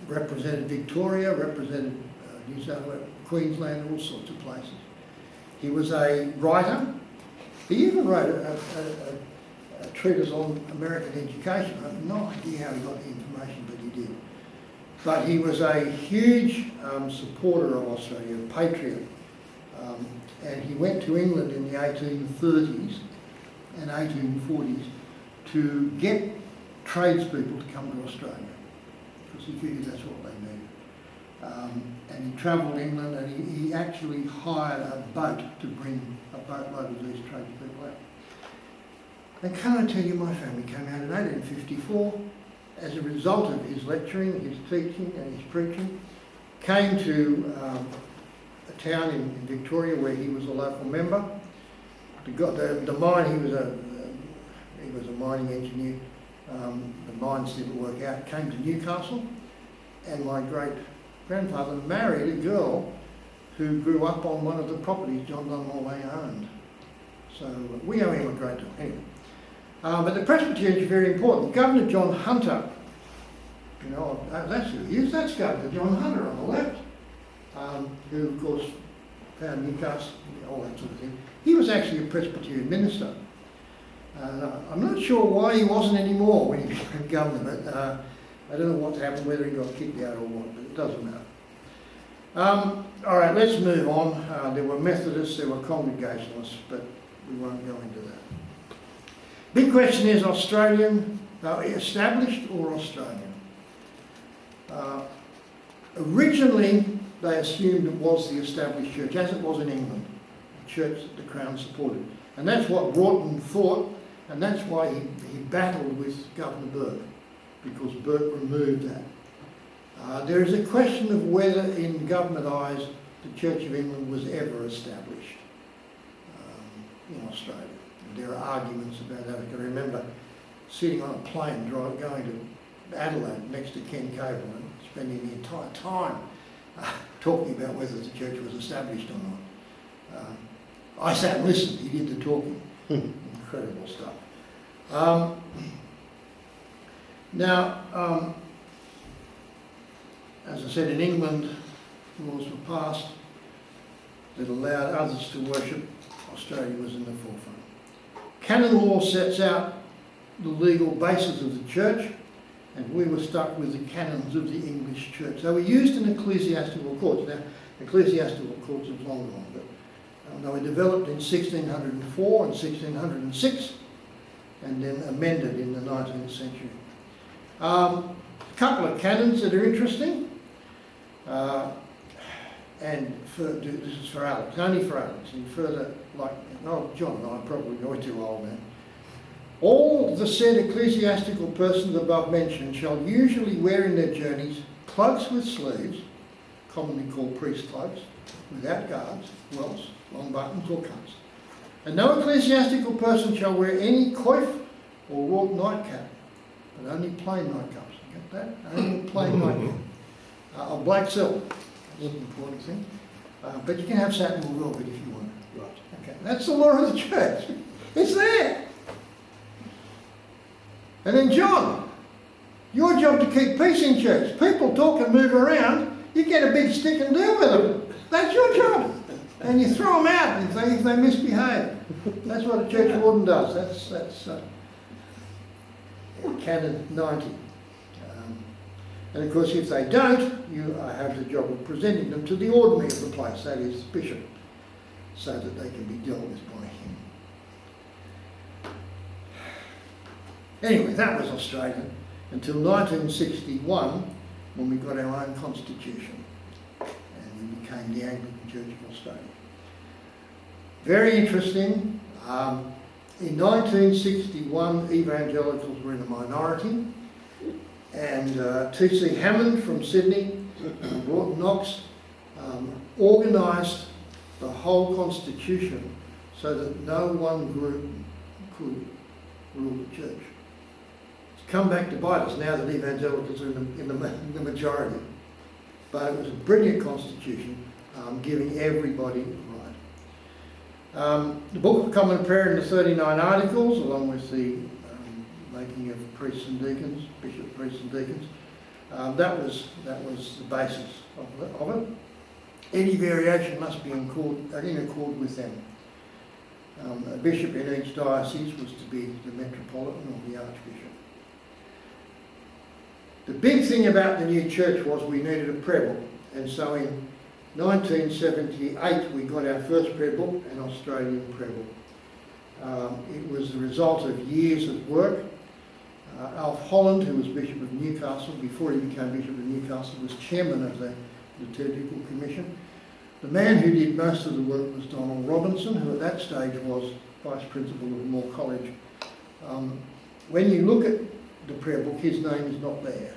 represented Victoria, represented New South Wales, Queensland, all sorts of places. He was a writer. He even wrote a treatise on American education. I have no idea how he got the information, but he did. But he was a huge supporter of Australia, a patriot. And he went to England in the 1830s and 1840s to get tradespeople to come to Australia, because he figured that's what they needed. And he travelled England, and he actually hired a boat to bring a boatload of these tradespeople out. And can I tell you, my family came out in 1854 as a result of his lecturing, his teaching and his preaching, came to a town in Victoria where he was a local member. The mine, he was a mining engineer. The mines didn't work out. Came to Newcastle, and my great-grandfather married a girl who grew up on one of the properties John Dunmore Lang owned. So we owe him a great deal. Anyway. But the Presbyterians are very important. Governor John Hunter, you know, that's who he is. That's Governor John Hunter on the left, who of course found Newcastle, all that sort of thing. He was actually a Presbyterian minister. I'm not sure why he wasn't anymore when he became governor, but I don't know what happened, whether he got kicked out or what, but it doesn't matter. All right, let's move on. There were Methodists, there were Congregationalists, but we won't go into that. Big question is Australian, established or Australian? Originally, they assumed it was the established church, as it was in England, a church that the Crown supported. And that's what Broughton thought, and that's why he battled with Governor Burke, because Burke removed that. There is a question of whether, in government eyes, the Church of England was ever established in Australia. there are arguments about that. I can remember sitting on a plane going to Adelaide next to Ken Cable and spending the entire time talking about whether the church was established or not. I sat and listened. He did the talking. Incredible stuff. Now, as I said, in England, laws were passed that allowed others to worship. Australia was in the forefront. Canon law sets out the legal basis of the church, and we were stuck with the canons of the English church. They were used in ecclesiastical courts. Now, ecclesiastical courts have long gone, but they were developed in 1604 and 1606, and then amended in the 19th century. A couple of canons that are interesting, and this is for Alex, only for Alex, and further, like, oh, John and I probably going too old now. All the said ecclesiastical persons above mentioned shall usually wear in their journeys cloaks with sleeves, commonly called priest cloaks, without guards, welts, long buttons or cuffs. And no ecclesiastical person shall wear any coif or wrought nightcap, but only plain nightcaps. You get that? Only plain nightcap. Of black silk. That's an important thing. But you can have satin or velvet if you want. Right. Okay, that's the law of the church. It's there. And then John, your job to keep peace in church. People talk and move around, you get a big stick and deal with them. That's your job. And you throw them out if they misbehave. That's what a church warden does. That's Canon 90. And of course, if they don't, you have the job of presenting them to the ordinary of the place, that is, the bishop, so that they can be dealt with by him. Anyway, that was Australia until 1961, when we got our own constitution and we became the Anglican Church of Australia. Very interesting. In 1961, evangelicals were in a minority, and T.C. Hammond from Sydney and Broughton Knox organised the whole constitution so that no one group could rule the church. It's come back to bite us now that evangelicals are in the majority. But it was a brilliant constitution, giving everybody a right. The Book of Common Prayer in the 39 articles, along with the making of priests and deacons, bishop, priests and deacons, that was the basis of it. Any variation must be in accord with them. A bishop in each diocese was to be the metropolitan or the archbishop. The big thing about the new church was we needed a prayer book, and so in 1978 we got our first prayer book, an Australian prayer book. It was the result of years of work. Alf Holland, who was Bishop of Newcastle, before he became Bishop of Newcastle, was chairman of the Liturgical Commission. The man who did most of the work was Donald Robinson, who at that stage was Vice Principal of Moore College. When you look at the prayer book, his name is not there.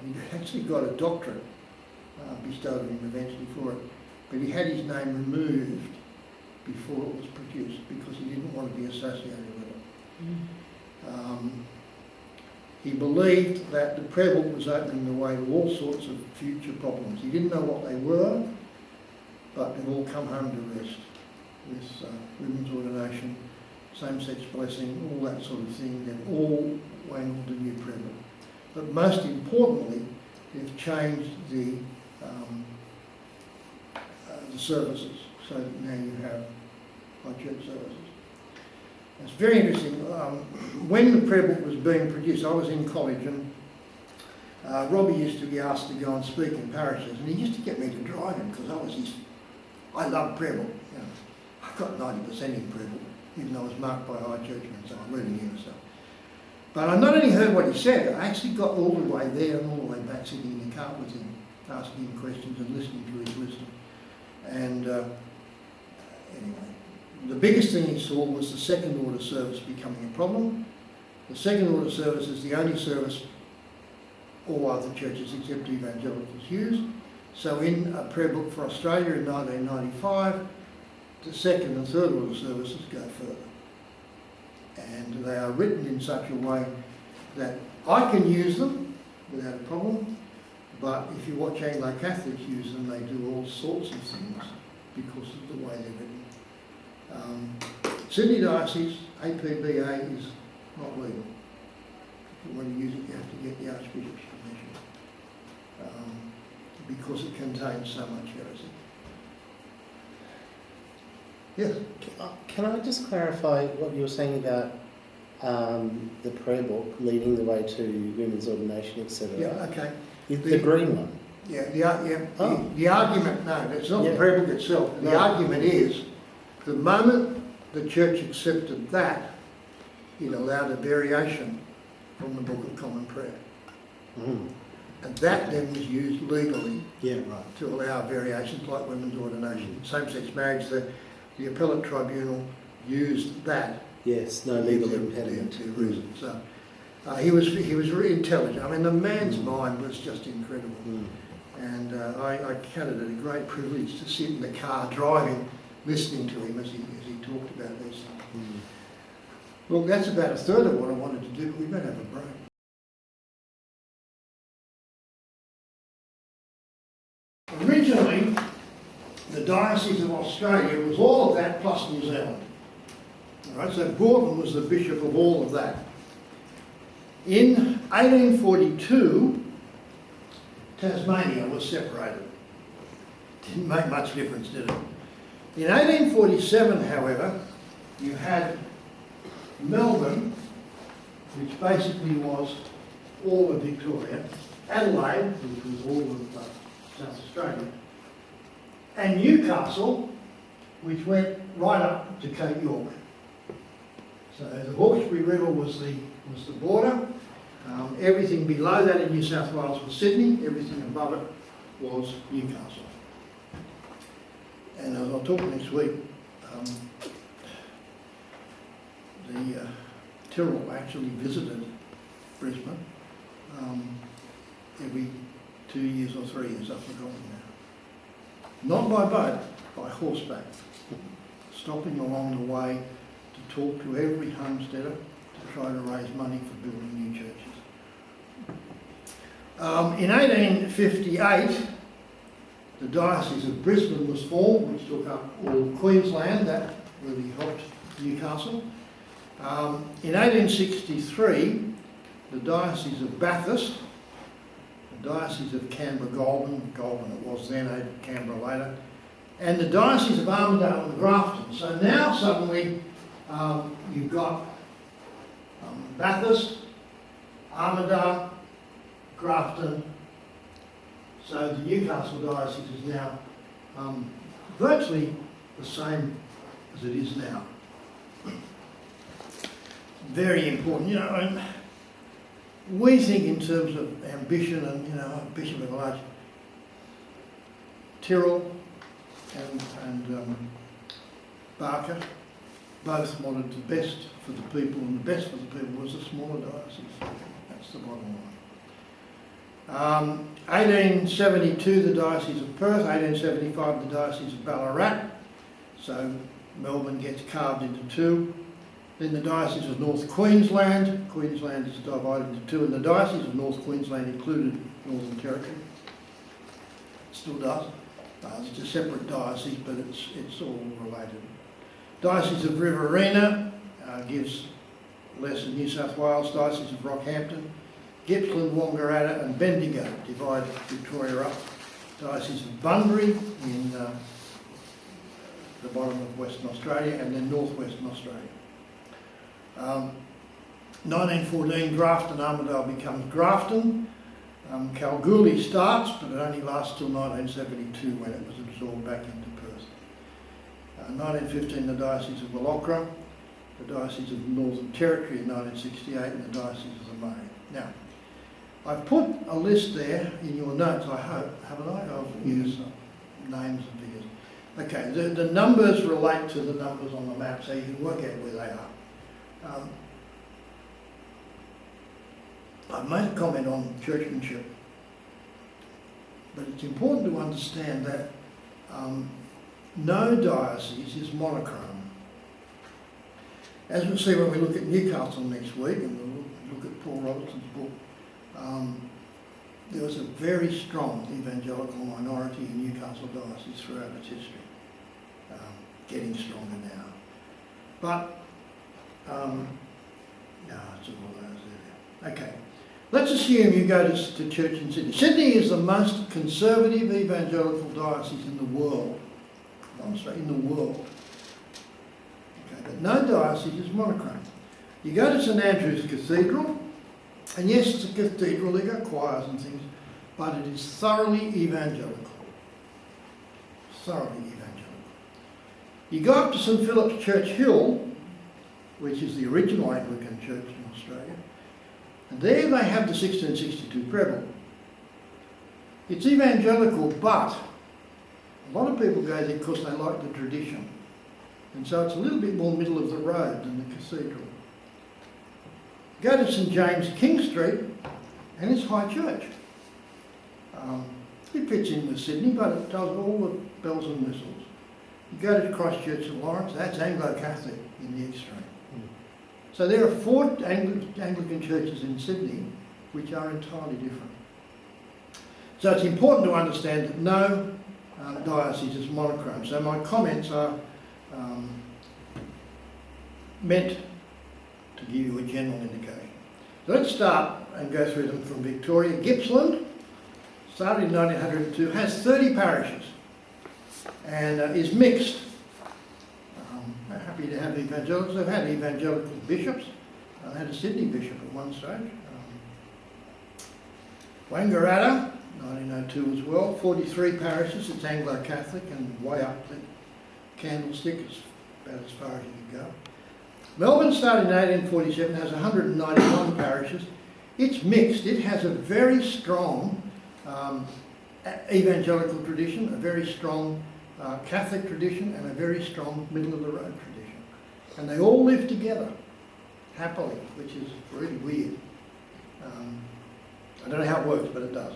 He actually got a doctorate bestowed on him eventually for it, but he had his name removed before it was produced because he didn't want to be associated with it. He believed that the prayer book was opening the way to all sorts of future problems. He didn't know what they were, but they've all come home to rest with women's ordination, same-sex blessing, all that sort of thing. They've all wangled the new prayer book. But most importantly, they've changed the services, so that now you have high church services. It's very interesting. When the prayer book was being produced, I was in college, and Robbie used to be asked to go and speak in parishes, and he used to get me to drive him because I love prayer book. You know, I got 90% in prayer book, even though I was marked by high churchmen, so I'm reading him and stuff. But I not only heard what he said, I actually got all the way there and all the way back, sitting in the car with him, asking him questions and listening to his wisdom. And anyway, the biggest thing he saw was the second order service becoming a problem. The second order service is the only service all other churches except evangelicals use. So in a prayer book for Australia in 1995, the second and third order services go further. and they are written in such a way that I can use them without a problem, but if you watch Anglo-Catholics use them, they do all sorts of things because of the way they're written. Sydney Diocese, APBA is not legal. If you want to use it, you have to get the Archbishop's permission because it contains so much heresy. Yes? Can I just clarify what you were saying about the prayer book leading the way to women's ordination, etc.? Yeah, okay. The green one? Yeah, Oh. the argument, no, it's not Yeah. the prayer book itself. The No. argument is, the moment the church accepted that, it allowed a variation from the Book of Common Prayer. Mm. And that then was used legally Yeah, right. to allow variations like women's ordination. Same-sex marriage, the appellate tribunal used that. Yes, no legal to impediment. reason. So he was very intelligent. I mean, the man's mind was just incredible. Mm. And I counted it a great privilege to sit in the car driving, listening to him as he talked about these things. Mm. Look, that's about a third of what I wanted to do, but we better have a break. Originally, the Diocese of Australia was all of that plus New Zealand. All right, so Gordon was the bishop of all of that. In 1842, Tasmania was separated. Didn't make much difference, did it? In 1847, however, you had Melbourne, which basically was all of Victoria, Adelaide, which was all of South Australia, and Newcastle, which went right up to Cape York. So the Hawkesbury River was the border. Everything below that in New South Wales was Sydney. Everything above it was Newcastle. And as I'll talk next week, the Tyrrell actually visited Brisbane every 2 years or 3 years, I've forgotten now. Not by boat, by horseback, stopping along the way to talk to every homesteader to try to raise money for building new churches. In 1858, the Diocese of Brisbane was formed, which took up all of Queensland. That really helped Newcastle. In 1863, the Diocese of Bathurst, the Diocese of Canberra-Goulburn it was then, Canberra later, and the Diocese of Armidale and Grafton. So now suddenly you've got Bathurst, Armidale, Grafton. So the Newcastle Diocese is now virtually the same as it is now. Very important, you know. And we think in terms of ambition and, you know, a bishop of a large. Tyrrell and Barker both wanted the best for the people, and the best for the people was a smaller diocese. That's the bottom line. 1872, the Diocese of Perth. 1875, the Diocese of Ballarat. So Melbourne gets carved into two. Then the Diocese of North Queensland. Queensland is divided into two, and the Diocese of North Queensland included Northern Territory. Still does. It's a separate diocese, but it's all related. Diocese of Riverina gives less than New South Wales. Diocese of Rockhampton, Gippsland, Wangaratta and Bendigo divide Victoria up. Diocese of Bunbury in the bottom of Western Australia, and then northwestern Australia. 1914, Grafton Armidale becomes Grafton. Kalgoorlie starts, but it only lasts till 1972 when it was absorbed back into Perth. 1915, the Diocese of Wallachra, the Diocese of Northern Territory in 1968, and the Diocese of the Murray. Now, I've put a list there in your notes, I hope, haven't I, of names and figures. Okay, the numbers relate to the numbers on the map, so you can work out where they are. I've made a comment on churchmanship, but it's important to understand that no diocese is monochrome. As we'll see when we look at Newcastle next week, and we'll look at Paul Robertson's book, there was a very strong evangelical minority in Newcastle diocese throughout its history, getting stronger now. But, no, it's all those there. Okay, let's assume you go to church in Sydney. Sydney is the most conservative evangelical diocese in the world. I'm sorry, in the world. Okay, but no diocese is monochrome. You go to St Andrew's Cathedral, and yes, it's a cathedral, they've got choirs and things, but it is thoroughly evangelical. Thoroughly evangelical. You go up to St Philip's Church Hill, which is the original Anglican church in Australia, and there they have the 1662 treble. It's evangelical, but a lot of people go there because they like the tradition. And so it's a little bit more middle of the road than the cathedral. Go to St James King Street and it's high church. It fits in with Sydney, but it does all the bells and whistles. You go to Christchurch St Lawrence, that's Anglo-Catholic in the extreme. So there are 4 Anglican churches in Sydney which are entirely different. So it's important to understand that no diocese is monochrome. So my comments are meant to give you a general indication. So let's start and go through them from Victoria. Gippsland, started in 1902, has 30 parishes and is mixed. We're happy to have evangelicals. They've had evangelical bishops. They had a Sydney bishop at one stage. Wangaratta, 1902 as well, 43 parishes. It's Anglo-Catholic and way up the candlestick, is about as far as you can go. Melbourne started in 1847, has 191 parishes. It's mixed. It has a very strong evangelical tradition, a very strong Catholic tradition, and a very strong middle-of-the-road tradition. And they all live together, happily, which is really weird. I don't know how it works, but it does.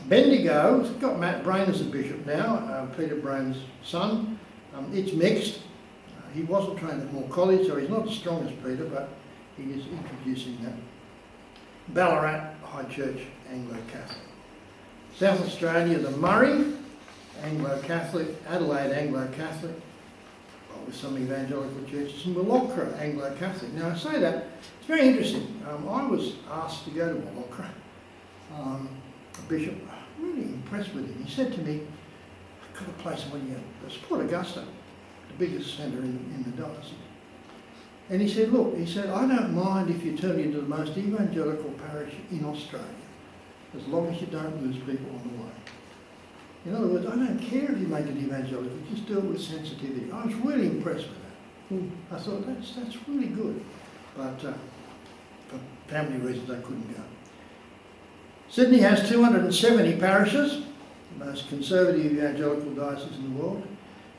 Bendigo, it's got Matt Brain as a bishop now, Peter Brain's son. It's mixed. He wasn't trained at Moore College, so he's not as strong as Peter, but he is introducing that. Ballarat, High Church, Anglo-Catholic. South Australia, the Murray, Anglo-Catholic. Adelaide, Anglo-Catholic, with some evangelical churches. And Wallachra, Anglo-Catholic. Now I say that, it's very interesting. I was asked to go to Wallachra. A bishop, really impressed with him. He said to me, I've got a place I want you to go. It's Port Augusta, the biggest centre in the diocese. And he said, look, he said, I don't mind if you turn into the most evangelical parish in Australia, as long as you don't lose people on the way. In other words, I don't care if you make it evangelical, just do it with sensitivity. I was really impressed with that. I thought, that's really good. But for family reasons, I couldn't go. Sydney has 270 parishes, the most conservative evangelical diocese in the world.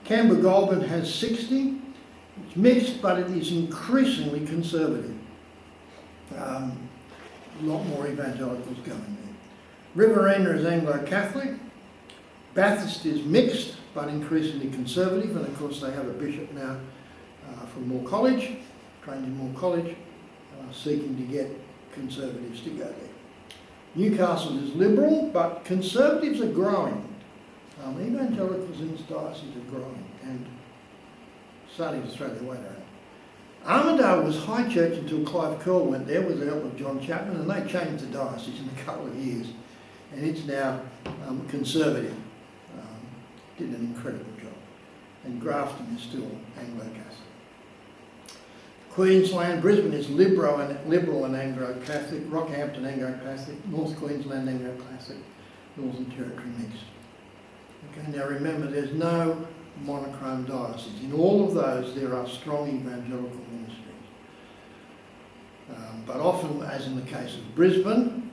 Canberra-Goulburn has 60. It's mixed, but it is increasingly conservative. A lot more evangelicals going there. Riverina is Anglo-Catholic. Bathurst is mixed, but increasingly conservative, and of course they have a bishop now from Moore College, trained in Moore College, seeking to get conservatives to go there. Newcastle is liberal, but conservatives are growing. Evangelicals in this diocese are growing and starting to throw their weight around. Armidale was high church until Clive Curl went there with the help of John Chapman, and they changed the diocese in a couple of years, and it's now conservative. Did an incredible job. And Grafton is still Anglo-Catholic. Queensland, Brisbane is liberal and Anglo-Catholic. Rockhampton Anglo-Catholic. North Queensland Anglo-Catholic. Northern Territory mixed. Okay, now remember, there's no monochrome diocese. In all of those, there are strong evangelical ministries. But often, as in the case of Brisbane,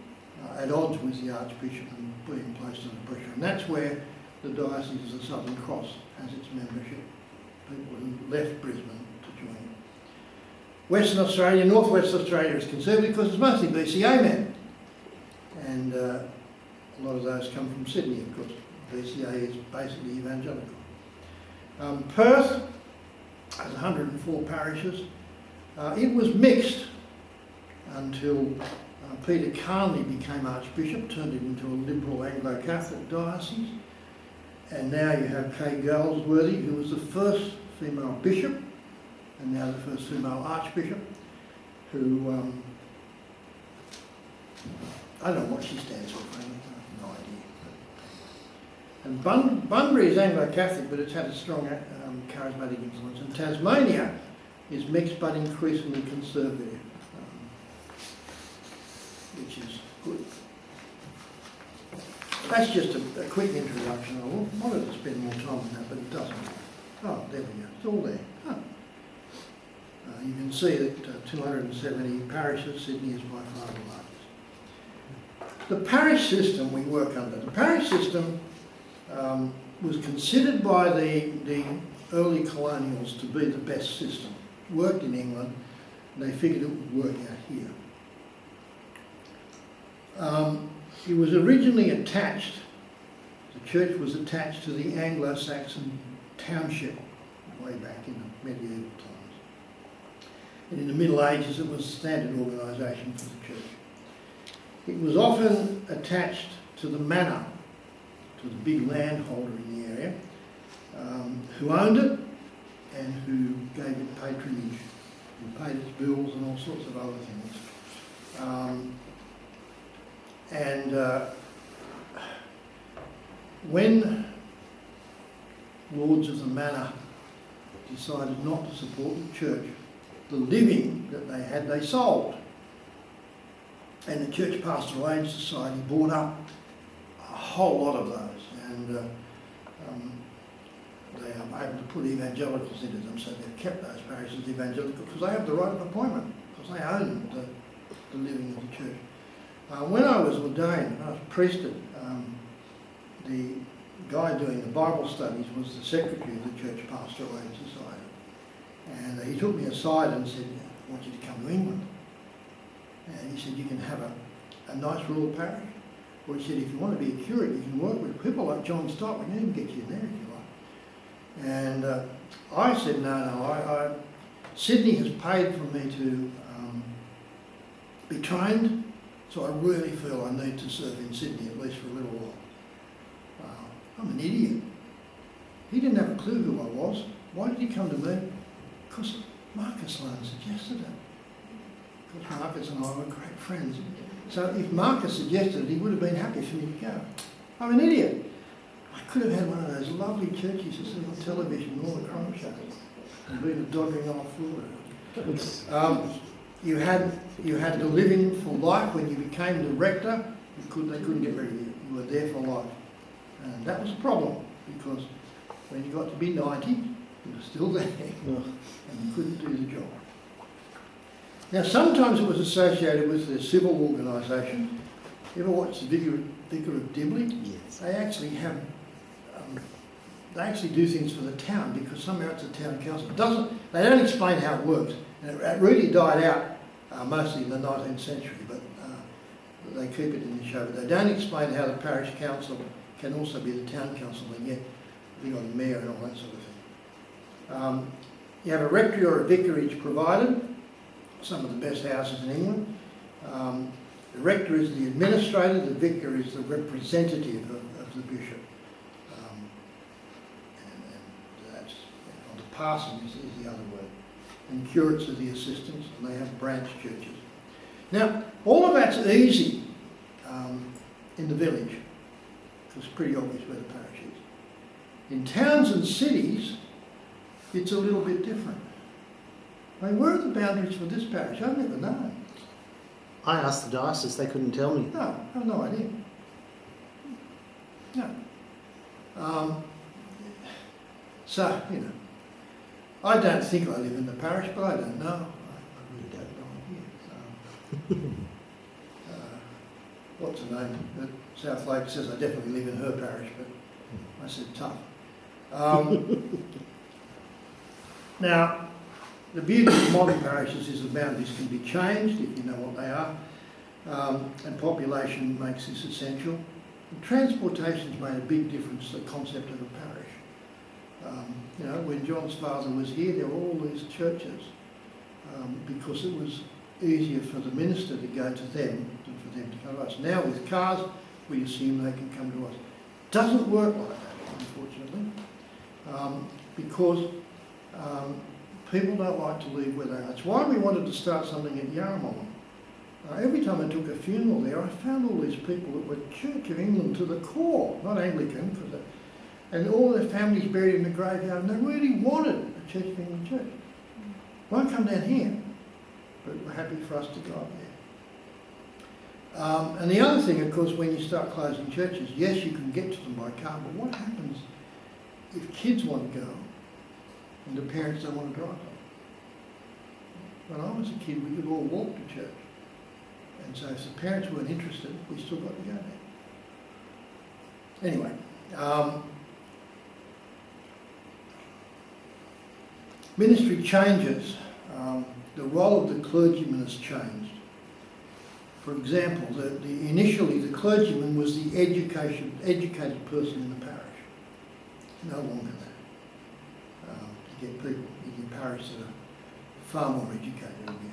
at odds with the Archbishop and being placed under pressure. And that's where the Diocese of the Southern Cross has its membership, people who left Brisbane to join it. Western Australia, North West Australia is conservative because it's mostly BCA men. And a lot of those come from Sydney, of course. BCA is basically evangelical. Perth, has 104 parishes. It was mixed until Peter Kirkaldy became Archbishop, turned it into a liberal Anglo-Catholic diocese. And now you have Kay Galsworthy, who was the first female bishop, and now the first female archbishop, who, I don't know what she stands for, frankly, I have no idea. And Bunbury is Anglo-Catholic, but it's had a strong charismatic influence. And Tasmania is mixed but increasingly conservative, which is good. That's just a quick introduction. I wanted to spend more time on that, but it doesn't. Oh, there we go. It's all there. Huh. You can see that 270 parishes. Sydney is by far the largest. The parish system we work under. The parish system was considered by the early colonials to be the best system. Worked in England, and they figured it would work out here. It was originally attached, the church was attached to the Anglo-Saxon township way back in the medieval times. And in the Middle Ages it was a standard organisation for the church. It was often attached to the manor, to the big landholder in the area, who owned it and who gave it patronage and paid its bills and all sorts of other things. When lords of the manor decided not to support the church, the living that they had, they sold. And the Church Pastoral Aid Society bought up a whole lot of those, and they are able to put evangelicals into them, so they've kept those parishes evangelical because they have the right of appointment, because they own the living of the church. When I was ordained, I was priested, the guy doing the Bible studies was the secretary of the Church Pastoral Aid Society. And he took me aside and said, I want you to come to England. And he said, you can have a nice rural parish. Or he said, if you want to be a curate, you can work with people like John Stott. We can even get you in there if you like. And I said, no, Sydney has paid for me to be trained. So I really feel I need to serve in Sydney, at least for a little while. I'm an idiot. He didn't have a clue who I was. Why did he come to me? Because Marcus Lane suggested it. Because Marcus and I were great friends. So if Marcus suggested it, he would have been happy for me to go. I'm an idiot. I could have had one of those lovely churches you see on television, all the crime shows, and been a doddering old fool. You had the living for life. When you became the rector, they couldn't get rid of you. You were there for life. And that was a problem, because when you got to be 90, you were still there, and you couldn't do the job. Now, sometimes it was associated with the civil organisation. You ever watch the Vicar of Dibley? Yes. They actually have, they actually do things for the town, because somehow it's a town council. They don't explain how it works. And it really died out mostly in the 19th century, but they keep it in the show. But they don't explain how the parish council can also be the town council, and yet you got a mayor and all that sort of thing. You have a rectory or a vicarage provided, some of the best houses in England. The rector is the administrator, the vicar is the representative of the bishop. And that's, the parson is the other word. And curates are the assistants, and they have branch churches. Now, all of that's easy in the village, because it's pretty obvious where the parish is. In towns and cities, it's a little bit different. I mean, where are the boundaries for this parish? I've never known. I asked the diocese, they couldn't tell me. No, I have no idea. No. So, you know, I don't think I live in the parish, but I don't know. I really don't know here. What's her name? South Lake says I definitely live in her parish, but I said tough. Now, the beauty of modern parishes is the boundaries can be changed if you know what they are, and population makes this essential. And transportation's made a big difference to the concept of a parish. When John's father was here, there were all these churches because it was easier for the minister to go to them than for them to come to us. Now with cars, we assume they can come to us. Doesn't work like that, unfortunately, because people don't like to leave where they are. It's why we wanted to start something at Yarramong. Every time I took a funeral there, I found all these people that were Church of England to the core, not Anglican, and all their families buried in the graveyard, and they really wanted a Church of England church. Won't come down here, but we're happy for us to go up there. And the other thing, of course, when you start closing churches, yes, you can get to them by car, but what happens if kids want to go and the parents don't want to drive them? When I was a kid, we could all walk to church. And so if the parents weren't interested, we still got to go there. Anyway, ministry changes. The role of the clergyman has changed. For example, initially the clergyman was the educated person in the parish. No longer that. You get people in your parish that are far more educated than you.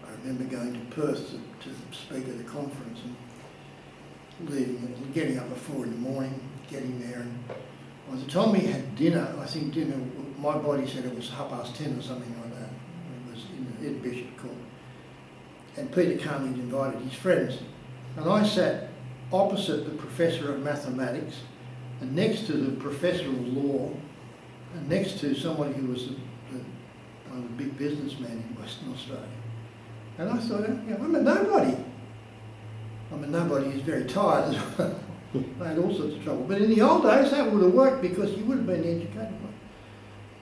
I remember going to Perth to speak at a conference and leaving and getting up at 4 in the morning, getting there, and by the time we had dinner, I think dinner, my body said it was 10:30 or something like that. It was in the Ed Bishop Court. And Peter Carney had invited his friends. And I sat opposite the professor of mathematics and next to the professor of law and next to somebody who was a big businessman in Western Australia. And I thought, I'm a nobody. I'm a nobody who's very tired as well. They had all sorts of trouble. But in the old days, that would have worked because you would have been the educated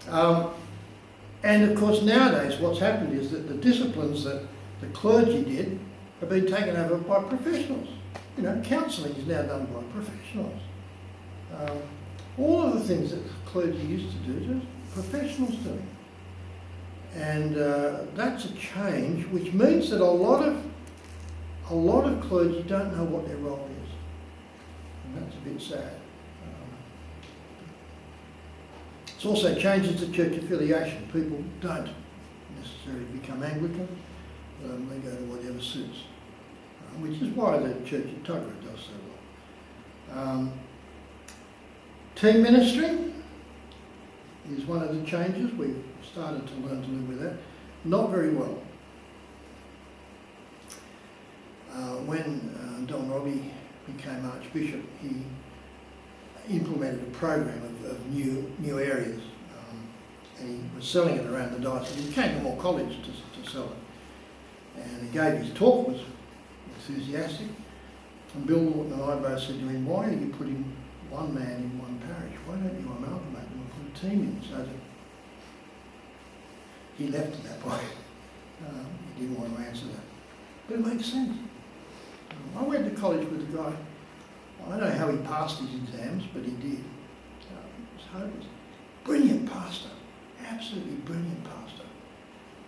one. And of course, nowadays, what's happened is that the disciplines that the clergy did have been taken over by professionals. Counselling is now done by professionals. All of the things that the clergy used to do, just professionals doing. And that's a change, which means that a lot of clergy don't know what their role is. And that's a bit sad. It also changes the church affiliation. People don't necessarily become Anglican. They go to whatever suits, which is why the church at Tuggerah does so well. Team ministry is one of the changes. We've started to learn to live with that. Not very well. When Don Robbie became Archbishop, he implemented a program of new areas, and he was selling it around the diocese. He came to Moore College to sell it, and he gave his talk, was enthusiastic, and Bill Norton and I both said to him, why are you putting one man in one parish? Why don't you amalgamate them and put a team in? So that he left at that point. He didn't want to answer that. But it makes sense. I went to college with a guy, I don't know how he passed his exams, but he did. It was hopeless. Brilliant pastor, absolutely brilliant pastor.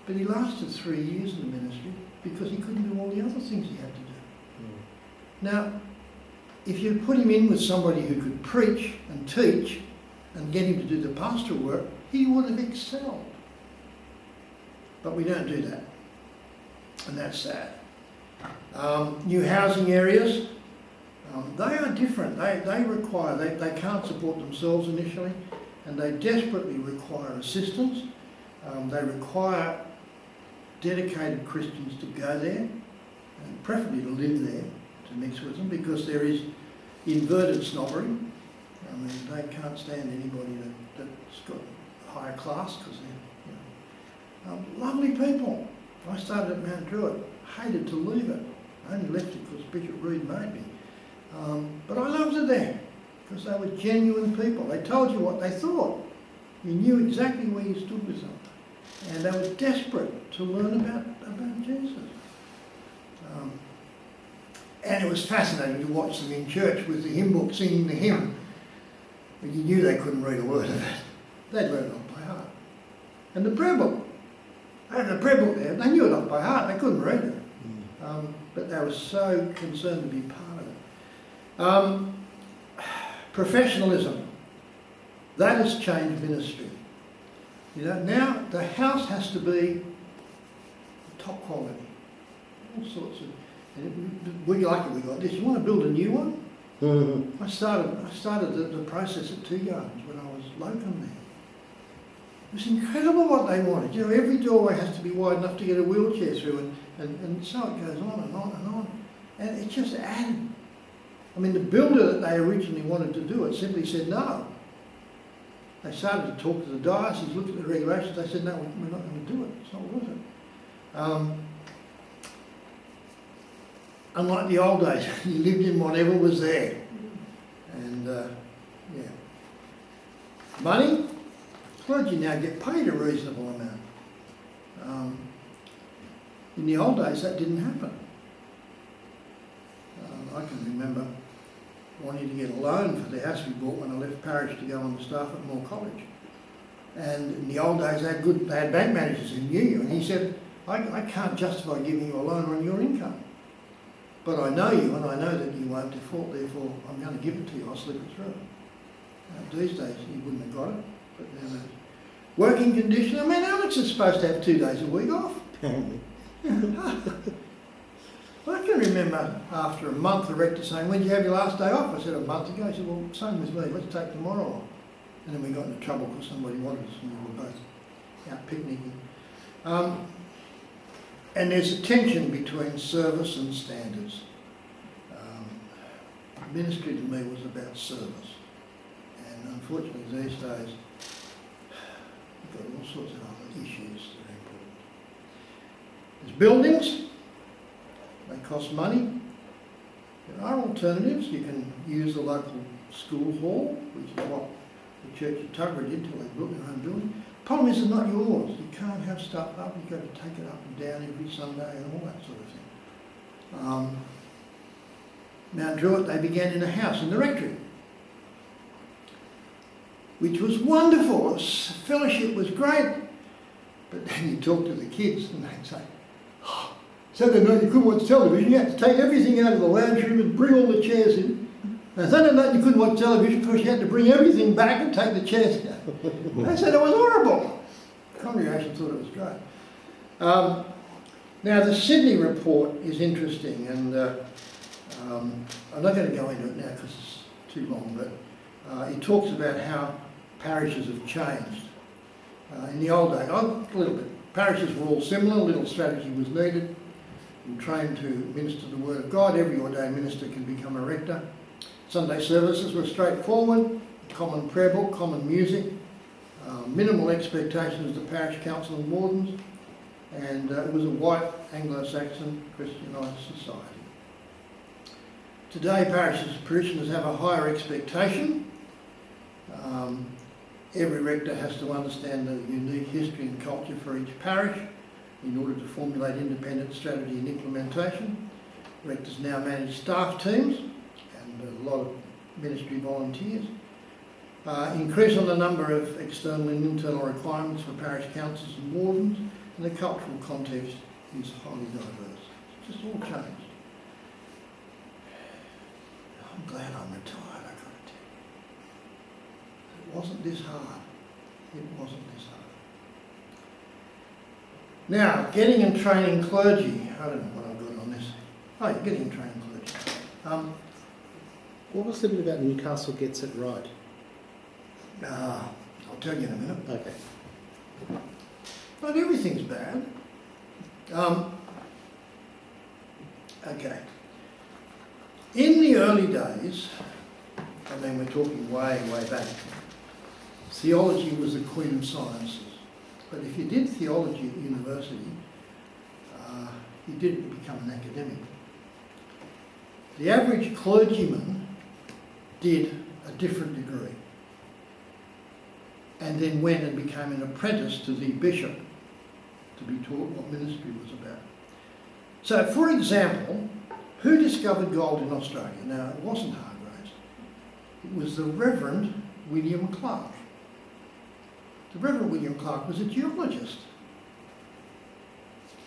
But he lasted 3 years in the ministry because he couldn't do all the other things he had to do. Now, if you put him in with somebody who could preach and teach and get him to do the pastoral work, he would have excelled. But we don't do that. And that's sad. New housing areas, they are different. They require, they can't support themselves initially, and they desperately require assistance. They require dedicated Christians to go there, and preferably to live there, to mix with them, because there is inverted snobbery. I mean, they can't stand anybody that's got higher class, because they're lovely people. I started at Mount Druitt, hated to leave it. I only left it because Bishop Reid made me. But I loved it there, because they were genuine people. They told you what they thought. You knew exactly where you stood with them. And they were desperate to learn about Jesus. And it was fascinating to watch them in church with the hymn book singing the hymn. But you knew they couldn't read a word of it. They'd learn it off by heart. And the prayer book. They had a prayer book there. They knew it off by heart. They couldn't read it. But they were so concerned to be part of it. Professionalism. That has changed ministry. You know, now the house has to be top quality. All sorts of... And we're lucky we got this. You want to build a new one? Mm-hmm. I started the process at 2 Gardens when I was locum there. It was incredible what they wanted. You know, every doorway has to be wide enough to get a wheelchair through, and so it goes on and on and on. And it just added. I mean, the builder that they originally wanted to do it simply said no. They started to talk to the diocese, looked at the regulations, they said no, we're not going to do it. It's not worth it. Unlike the old days, you lived in whatever was there. And, yeah. Money? Clergy now get paid a reasonable amount. In the old days, that didn't happen. I can remember wanting to get a loan for the house we bought when I left parish to go on the staff at Moore College. And in the old days, they had bank managers who knew you. And he said, I can't justify giving you a loan on your income. But I know you, and I know that you won't default, therefore I'm going to give it to you, I'll slip it through. These days you wouldn't have got it, but now working condition, I mean, Alex is supposed to have 2 days a week off. I can remember after a month the rector saying, when did you have your last day off? I said, a month ago. He said, well, same with me, let's take tomorrow off. And then we got into trouble because somebody wanted us and we were both out picnicking. And there's a tension between service and standards. Ministry to me was about service. And unfortunately these days, you've got all sorts of other issues that are important. There's buildings, they cost money. There are alternatives. You can use the local school hall, which is what the Church of Tuggerah did till they built their own building. Problem is, it's not yours. You can't have stuff up. You've got to take it up and down every Sunday and all that sort of thing. Mount Druitt, they began in a house in the rectory, which was wonderful. Fellowship was great. But then you talk to the kids and they'd say, oh, Saturday night you couldn't watch television. You had to take everything out of the lounge room and bring all the chairs in. And Saturday night you couldn't watch television because you had to bring everything back and take the chairs out. They said it was horrible. The congregation thought it was great. Now the Sydney report is interesting, and I'm not going to go into it now because it's too long, but it talks about how parishes have changed. In the old days, a little bit, parishes were all similar, little strategy was needed. You're trained to minister the word of God. Every ordained minister can become a rector. Sunday services were straightforward, common prayer book, common music, minimal expectations of the parish council and wardens, and it was a white Anglo-Saxon Christianised society. Today, parishes' parishioners have a higher expectation. Every rector has to understand the unique history and culture for each parish in order to formulate independent strategy and implementation. Rectors now manage staff teams and a lot of ministry volunteers. Increase on the number of external and internal requirements for parish councils and wardens, and the cultural context is highly diverse. It's just all changed. I'm glad I'm retired, I've got to tell you. It wasn't this hard. It wasn't this hard. Now, getting and training clergy. I don't know what I've got on this. Oh, yeah, getting and training clergy. What was the bit about Newcastle gets it right? I'll tell you in a minute. Okay. Not everything's bad. Okay. In the early days, I mean we're talking way, way back, theology was the queen of sciences. But if you did theology at university, you didn't become an academic. The average clergyman did a different degree and then went and became an apprentice to the bishop to be taught what ministry was about. So, for example, who discovered gold in Australia? Now, it wasn't Hargraves. It was the Reverend William Clark. The Reverend William Clark was a geologist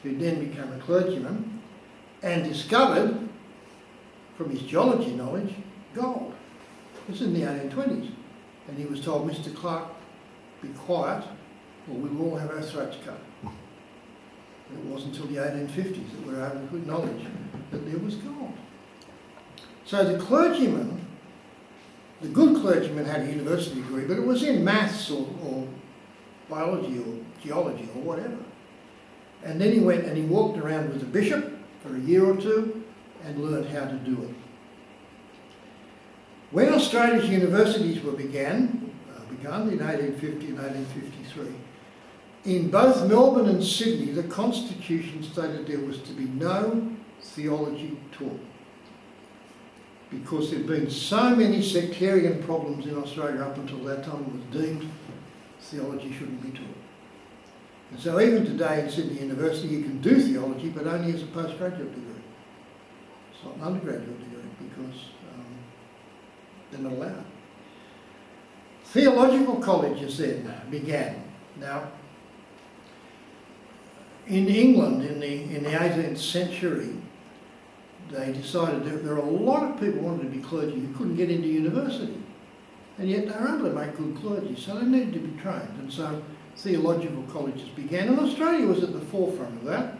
who then became a clergyman and discovered, from his geology knowledge, gold. It was in the 1820s. And he was told, Mr. Clark, be quiet or we will all have our throats cut. And it wasn't until the 1850s that we were able to acknowledge that there was God. So the clergyman, the good clergyman, had a university degree, but it was in maths or biology or geology or whatever. And then he went and he walked around with the bishop for a year or two and learned how to do it. When Australia's universities were begun in 1850 and 1853, in both Melbourne and Sydney, the Constitution stated there was to be no theology taught. Because there had been so many sectarian problems in Australia up until that time, it was deemed theology shouldn't be taught. And so even today in Sydney University, you can do theology, but only as a postgraduate degree. It's not an undergraduate degree because they're not allowed. Theological colleges then began. Now, in England in the 18th century, they decided that there were a lot of people who wanted to be clergy who couldn't get into university, and yet they were able to make good clergy, so they needed to be trained, and so theological colleges began, and Australia was at the forefront of that.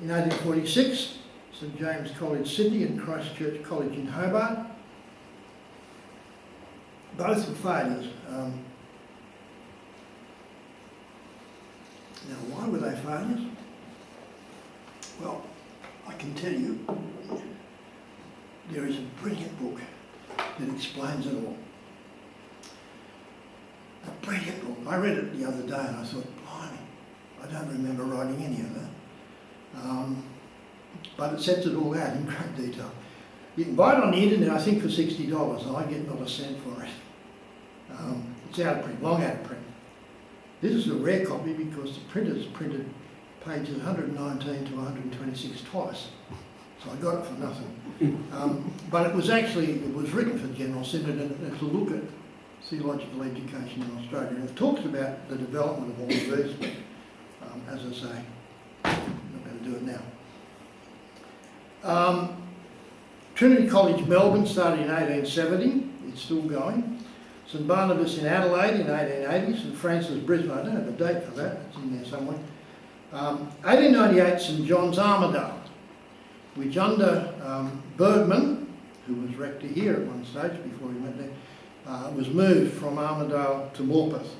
In 1846, St James College Sydney and Christchurch College in Hobart, both were failures. Now, why were they failures? Well, I can tell you, there is a brilliant book that explains it all. A brilliant book. I read it the other day and I thought, blimey, I don't remember writing any of that. But it sets it all out in great detail. You can buy it on the internet, I think, for $60, and I get not a cent for it. It's out of print, long out of print. This is a rare copy because the printers printed pages 119 to 126 twice. So I got it for nothing. But it was written for the General Synod and to look at theological education in Australia. And it talks about the development of all of these, but as I say, I'm not going to do it now. Trinity College Melbourne started in 1870, it's still going. St Barnabas in Adelaide in 1880, St Francis Brisbane, I don't have a date for that, it's in there somewhere. 1898 St John's Armidale, which under Bergman, who was rector here at one stage before he went there, was moved from Armidale to Morpeth.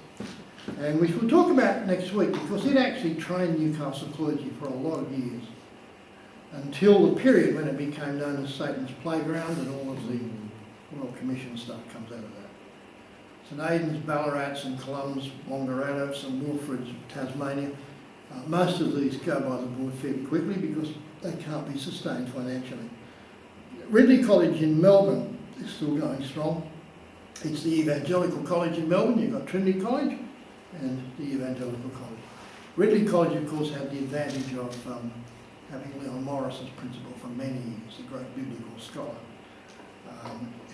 And which we'll talk about next week because it actually trained Newcastle clergy for a lot of years until the period when it became known as Satan's Playground and all of the Royal Commission stuff comes out of that. St Aidan's, Ballarat, St Columba's, Wangaratta, St Wilfrid's, Tasmania. Most of these go by the board fairly quickly because they can't be sustained financially. Ridley College in Melbourne is still going strong. It's the Evangelical College in Melbourne. You've got Trinity College and the Evangelical College. Ridley College, of course, had the advantage of having Leon Morris as principal for many years, the great biblical scholar.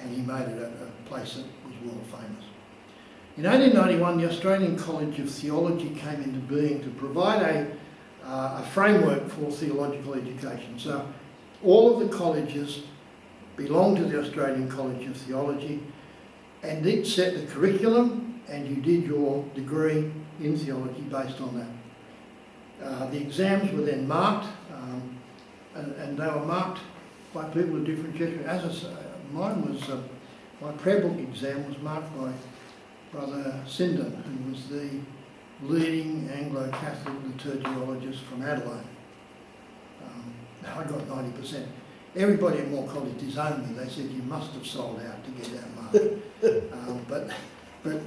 And he made it a place that was world famous. In 1891, the Australian College of Theology came into being to provide a framework for theological education. So all of the colleges belonged to the Australian College of Theology, and it set the curriculum, and you did your degree in theology based on that. The exams were then marked, and they were marked by people of different churches. As I say, mine was, my prayer book exam was marked by Brother Sindon, who was the leading Anglo-Catholic liturgiologist from Adelaide. I got 90%. Everybody at Moore College disowned me. They said, you must have sold out to get that mark. But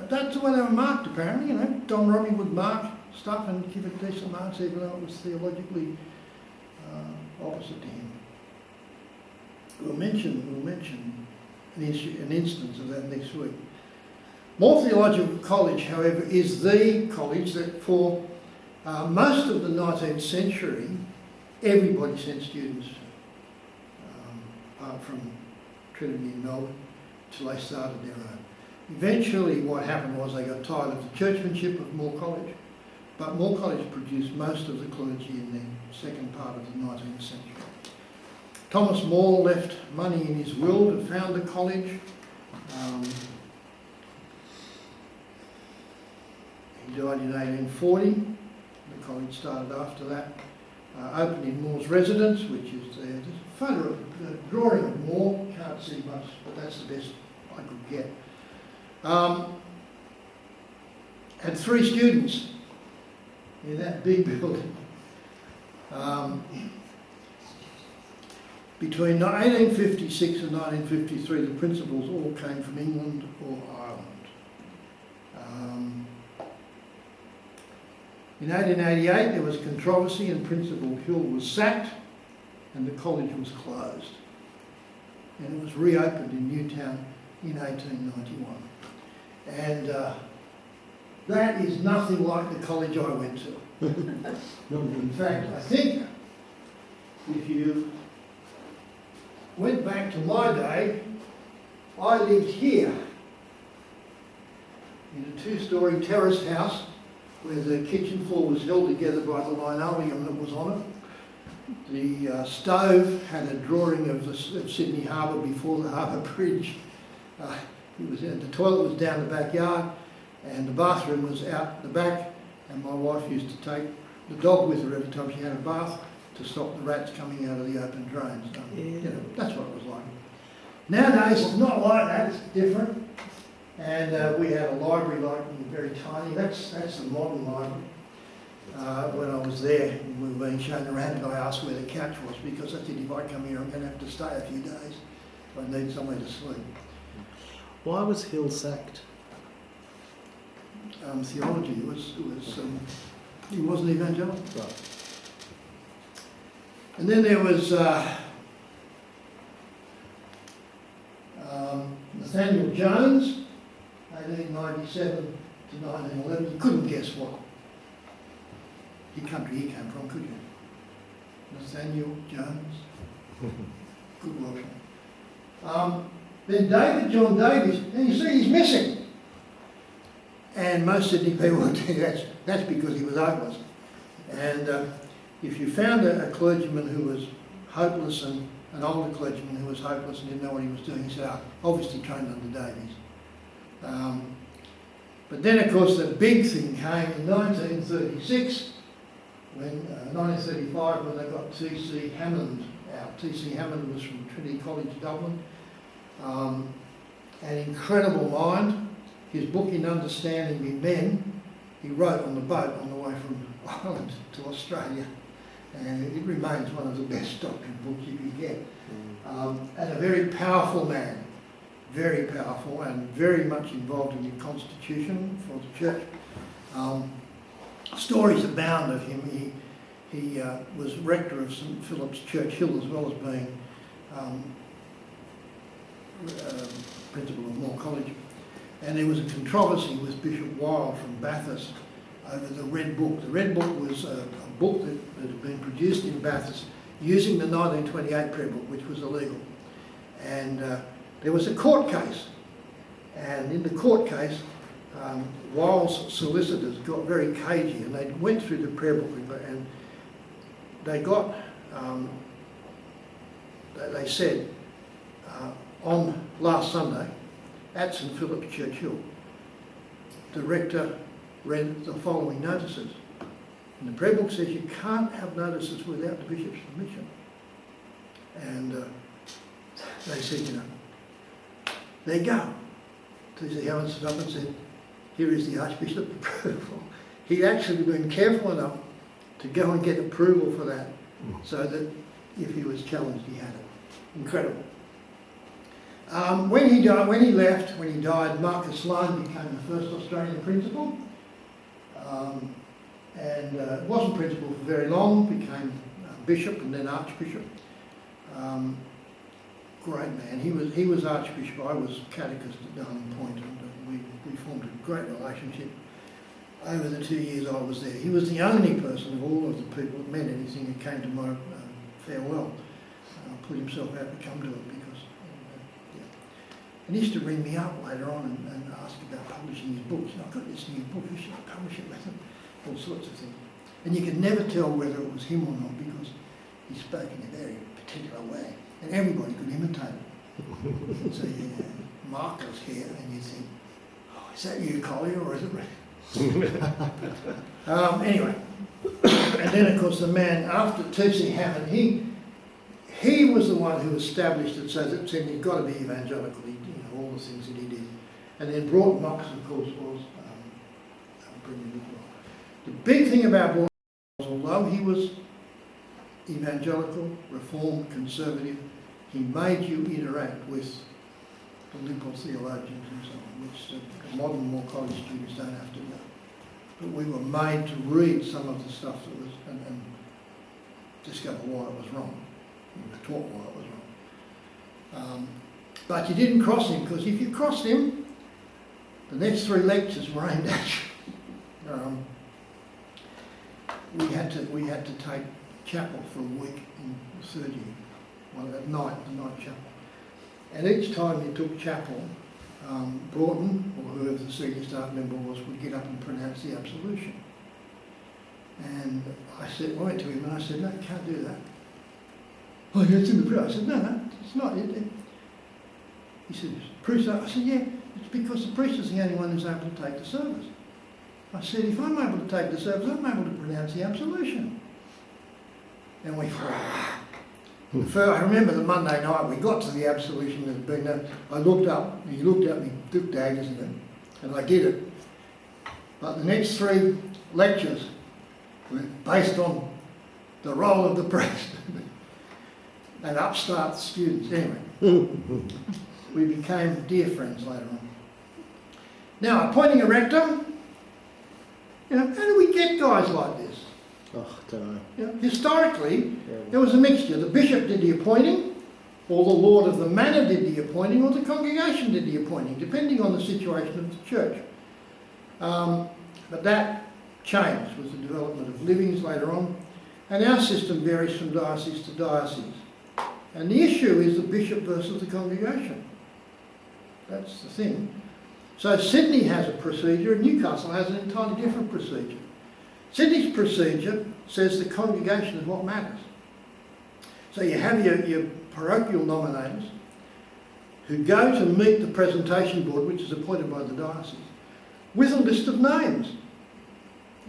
that's the way they were marked, apparently. You know, Don Robbie would mark stuff and give it decent marks, even though it was theologically opposite to him. We'll mention an instance of that next week. Moore Theological College, however, is the college that for most of the 19th century, everybody sent students, apart from Trinity in Melbourne, till they started their own. Eventually what happened was they got tired of the churchmanship of Moore College, but Moore College produced most of the clergy in the second part of the 19th century. Thomas More left money in his will to found the college. He died in 1840. The college started after that. Opened in Moore's residence, which is there. There's a photo of a drawing of Moore. Can't see much, but that's the best I could get. Had 3 students in that big building. Between 1856 and 1953, the principals all came from England or Ireland. In 1888, there was controversy and Principal Hill was sacked and the college was closed. And it was reopened in Newtown in 1891. And that is nothing like the college I went to. In fact, I think if you went back to my day, I lived here in a 2-storey terrace house where the kitchen floor was held together by the linoleum that was on it. The stove had a drawing of Sydney Harbour before the Harbour Bridge. The toilet was down the backyard and the bathroom was out the back, and my wife used to take the dog with her every time she had a bath to stop the rats coming out of the open drains. You know, that's what it was like. Nowadays it's not like that, it's different. And we had a library like very tiny. That's the modern library. When I was there, we were being shown around and I asked where the couch was because I said if I come here I'm going to have to stay a few days. I need somewhere to sleep. Why was Hill sacked? Theology he wasn't evangelical. Right. And then there was Nathaniel Jones, 1897 to 1911. You couldn't guess what country he came from, could you? Nathaniel Jones. Good Welshman. Then David John Davies, and you see he's missing. And most Sydney people would think that's because he was hopeless. And if you found a clergyman who was hopeless and an older clergyman who was hopeless and didn't know what he was doing, he said, obviously trained under Davies. But then, of course, the big thing came in 1936, 1935, when they got T.C. Hammond out. T.C. Hammond was from Trinity College, Dublin. An incredible mind. His book, In Understanding Me Men, he wrote on the boat on the way from Ireland to Australia. And it remains one of the best doctrine books you could get. And a very powerful man. Very powerful and very much involved in the constitution for the church. Stories abound of him. He was rector of St Philip's Church Hill as well as being principal of Moore College. And there was a controversy with Bishop Wilde from Bathurst over the Red Book. The Red Book was a book that had been produced in Bathurst using the 1928 prayer book, which was illegal. And there was a court case. And in the court case, Wilde's solicitors got very cagey and they went through the prayer book and they got, they said, on last Sunday, at St Philip's Church Hill, the rector read the following notices. And the prayer book says you can't have notices without the bishop's permission. And they said, there you go. T.C. Hammond stood up and said, here is the Archbishop's approval. He'd actually been careful enough to go and get approval for that so that if he was challenged, he had it. Incredible. When he died, Marcus Sloane became the first Australian principal. And wasn't principal for very long, became bishop and then archbishop. Great man. He was archbishop, I was catechist at Darling Point, and we formed a great relationship over the 2 years I was there. He was the only person of all of the people that meant anything who came to my farewell. Put himself out to come to it because, And he used to ring me up later on and ask about publishing his books. I've got this new book, you should publish it with him. All sorts of things. And you could never tell whether it was him or not because he spoke in a very particular way, and everybody could imitate it. So you markers here, and you think, oh, is that you, Collier, or is it Rick? Anyway, and then of course the man after T.C. Hammond, he was the one who established it so that said you've got to be evangelical. He, all the things that he did, and then Broughton Knox, of course, was brilliant as well. The big thing about Broughton was, although he was evangelical, reformed, conservative, he made you interact with the liberal theologians and so on, which the modern more college students don't have to do. But we were made to read some of the stuff that was and discover why it was wrong. We were taught why it was wrong. But you didn't cross him, because if you crossed him, the next 3 lectures were aimed at you. We had to take chapel for a week in the 3rd year, at night, the night chapel. And each time you took chapel, Broughton, or whoever the senior staff member was, would get up and pronounce the absolution. And I went to him and I said, no, you can't do that. Oh, it's in the prayer. I said, no, it's not. He said, priest. I said, yeah, it's because the priest is the only one who's able to take the service. I said, if I'm able to take the service, I'm able to pronounce the absolution. And we, I remember the Monday night we got to the absolution that had been done. I looked up, and he looked at me, took daggers in it, and I did it. But the next 3 lectures were based on the role of the priest and upstart students. Anyway, we became dear friends later on. Now, appointing a rector, how do we get guys like this? Oh, don't know. Historically, there was a mixture. The bishop did the appointing, or the lord of the manor did the appointing, or the congregation did the appointing, depending on the situation of the church. But that changed with the development of livings later on, and our system varies from diocese to diocese. And the issue is the bishop versus the congregation. That's the thing. So Sydney has a procedure, and Newcastle has an entirely different procedure. Sydney's procedure says the congregation is what matters. So you have your parochial nominators who go to meet the presentation board, which is appointed by the diocese, with a list of names.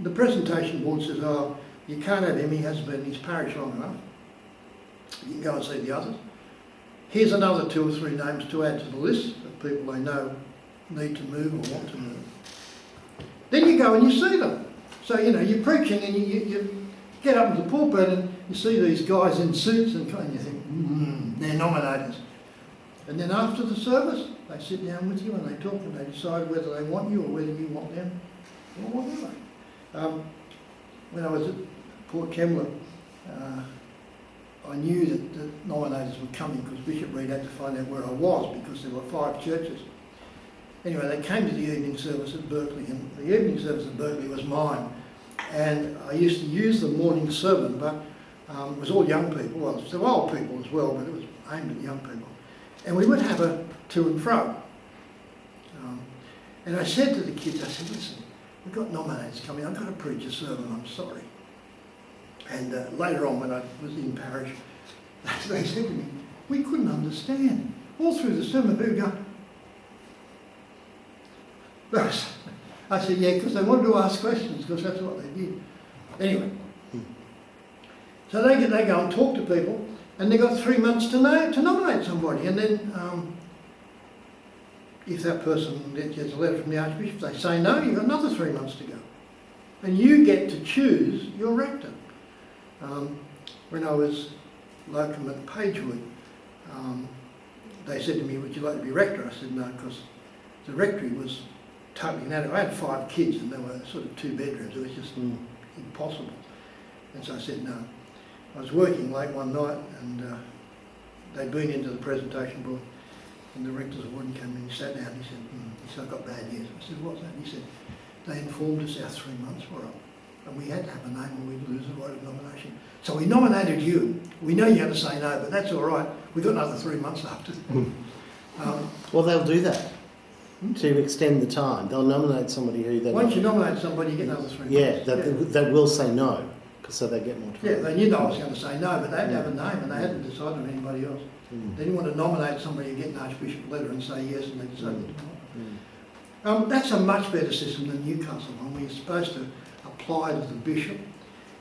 The presentation board says, oh, you can't have him, he hasn't been in his parish long enough. You can go and see the others. Here's another 2 or 3 names to add to the list of people they know need to move or want to move. Then you go and you see them. So, you're preaching and you get up in the pulpit and you see these guys in suits and you think, they're nominators. And then after the service, they sit down with you and they talk and they decide whether they want you or whether you want them or whatever. When I was at Port Kembla, I knew that nominators were coming because Bishop Reid had to find out where I was because there were 5 churches. Anyway, they came to the evening service at Berkeley, and the evening service at Berkeley was mine. And I used to use the morning sermon, but it was all young people. Well, there were old people as well, but it was aimed at young people. And we would have a to and fro. And I said to the kids, I said, listen, we've got nominators coming, I've got to preach a sermon, I'm sorry. And later on when I was in parish, they said to me, we couldn't understand. All through the sermon, people go, I said, yeah, because they wanted to ask questions, because that's what they did. Anyway, so they go and talk to people, and they've got 3 months to nominate somebody. And then if that person gets a letter from the Archbishop, they say no, you've got another 3 months to go. And you get to choose your rector. When I was locum at Pagewood, they said to me, would you like to be rector? I said no, because the rectory was totally inadequate. I had 5 kids and they were sort of 2 bedrooms. It was just impossible. And so I said no. I was working late one night and they'd been into the presentation board and the rector's warden came in and sat down and he said, I've got bad news. I said, what's that? And he said, they informed us our 3 months were up and we had to have a name or we'd lose the right of nomination. So we nominated you. We know you had to say no, but that's all right. We've got another 3 months after. Well, they'll do that. To extend the time, they'll nominate somebody who they... Once you nominate somebody, you get another 3 months. Yeah, that will say no. So they get more time. Yeah, they knew I was going to say no, but they had to have a name and they hadn't decided on anybody else. Mm. They didn't want to nominate somebody and get an archbishop letter and say yes, and they decided to. Mm. That's a much better system than Newcastle one. We're supposed to apply to the bishop,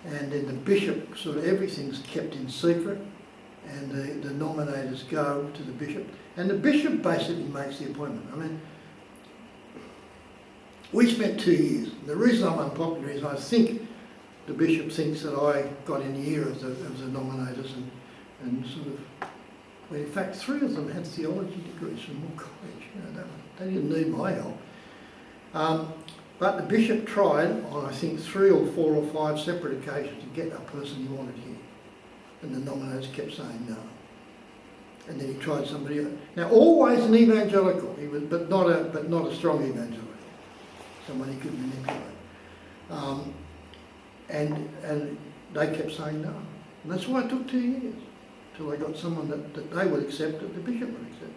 and then the bishop, sort of everything's kept in secret, and the nominators go to the bishop, and the bishop basically makes the appointment. I mean, we spent 2 years. The reason I'm unpopular is I think the bishop thinks that I got in the ear of the nominators and sort of, well, in fact, 3 of them had theology degrees from Moore College. You know, they didn't need my help. But the bishop tried on, I think, 3 or 4 or 5 separate occasions to get a person he wanted here. And the nominators kept saying no. And then he tried somebody else. Now, always an evangelical, he was, but not a strong evangelical. Someone he could manipulate. And they kept saying no. And that's why it took 2 years, till they got someone that they would accept, that the bishop would accept.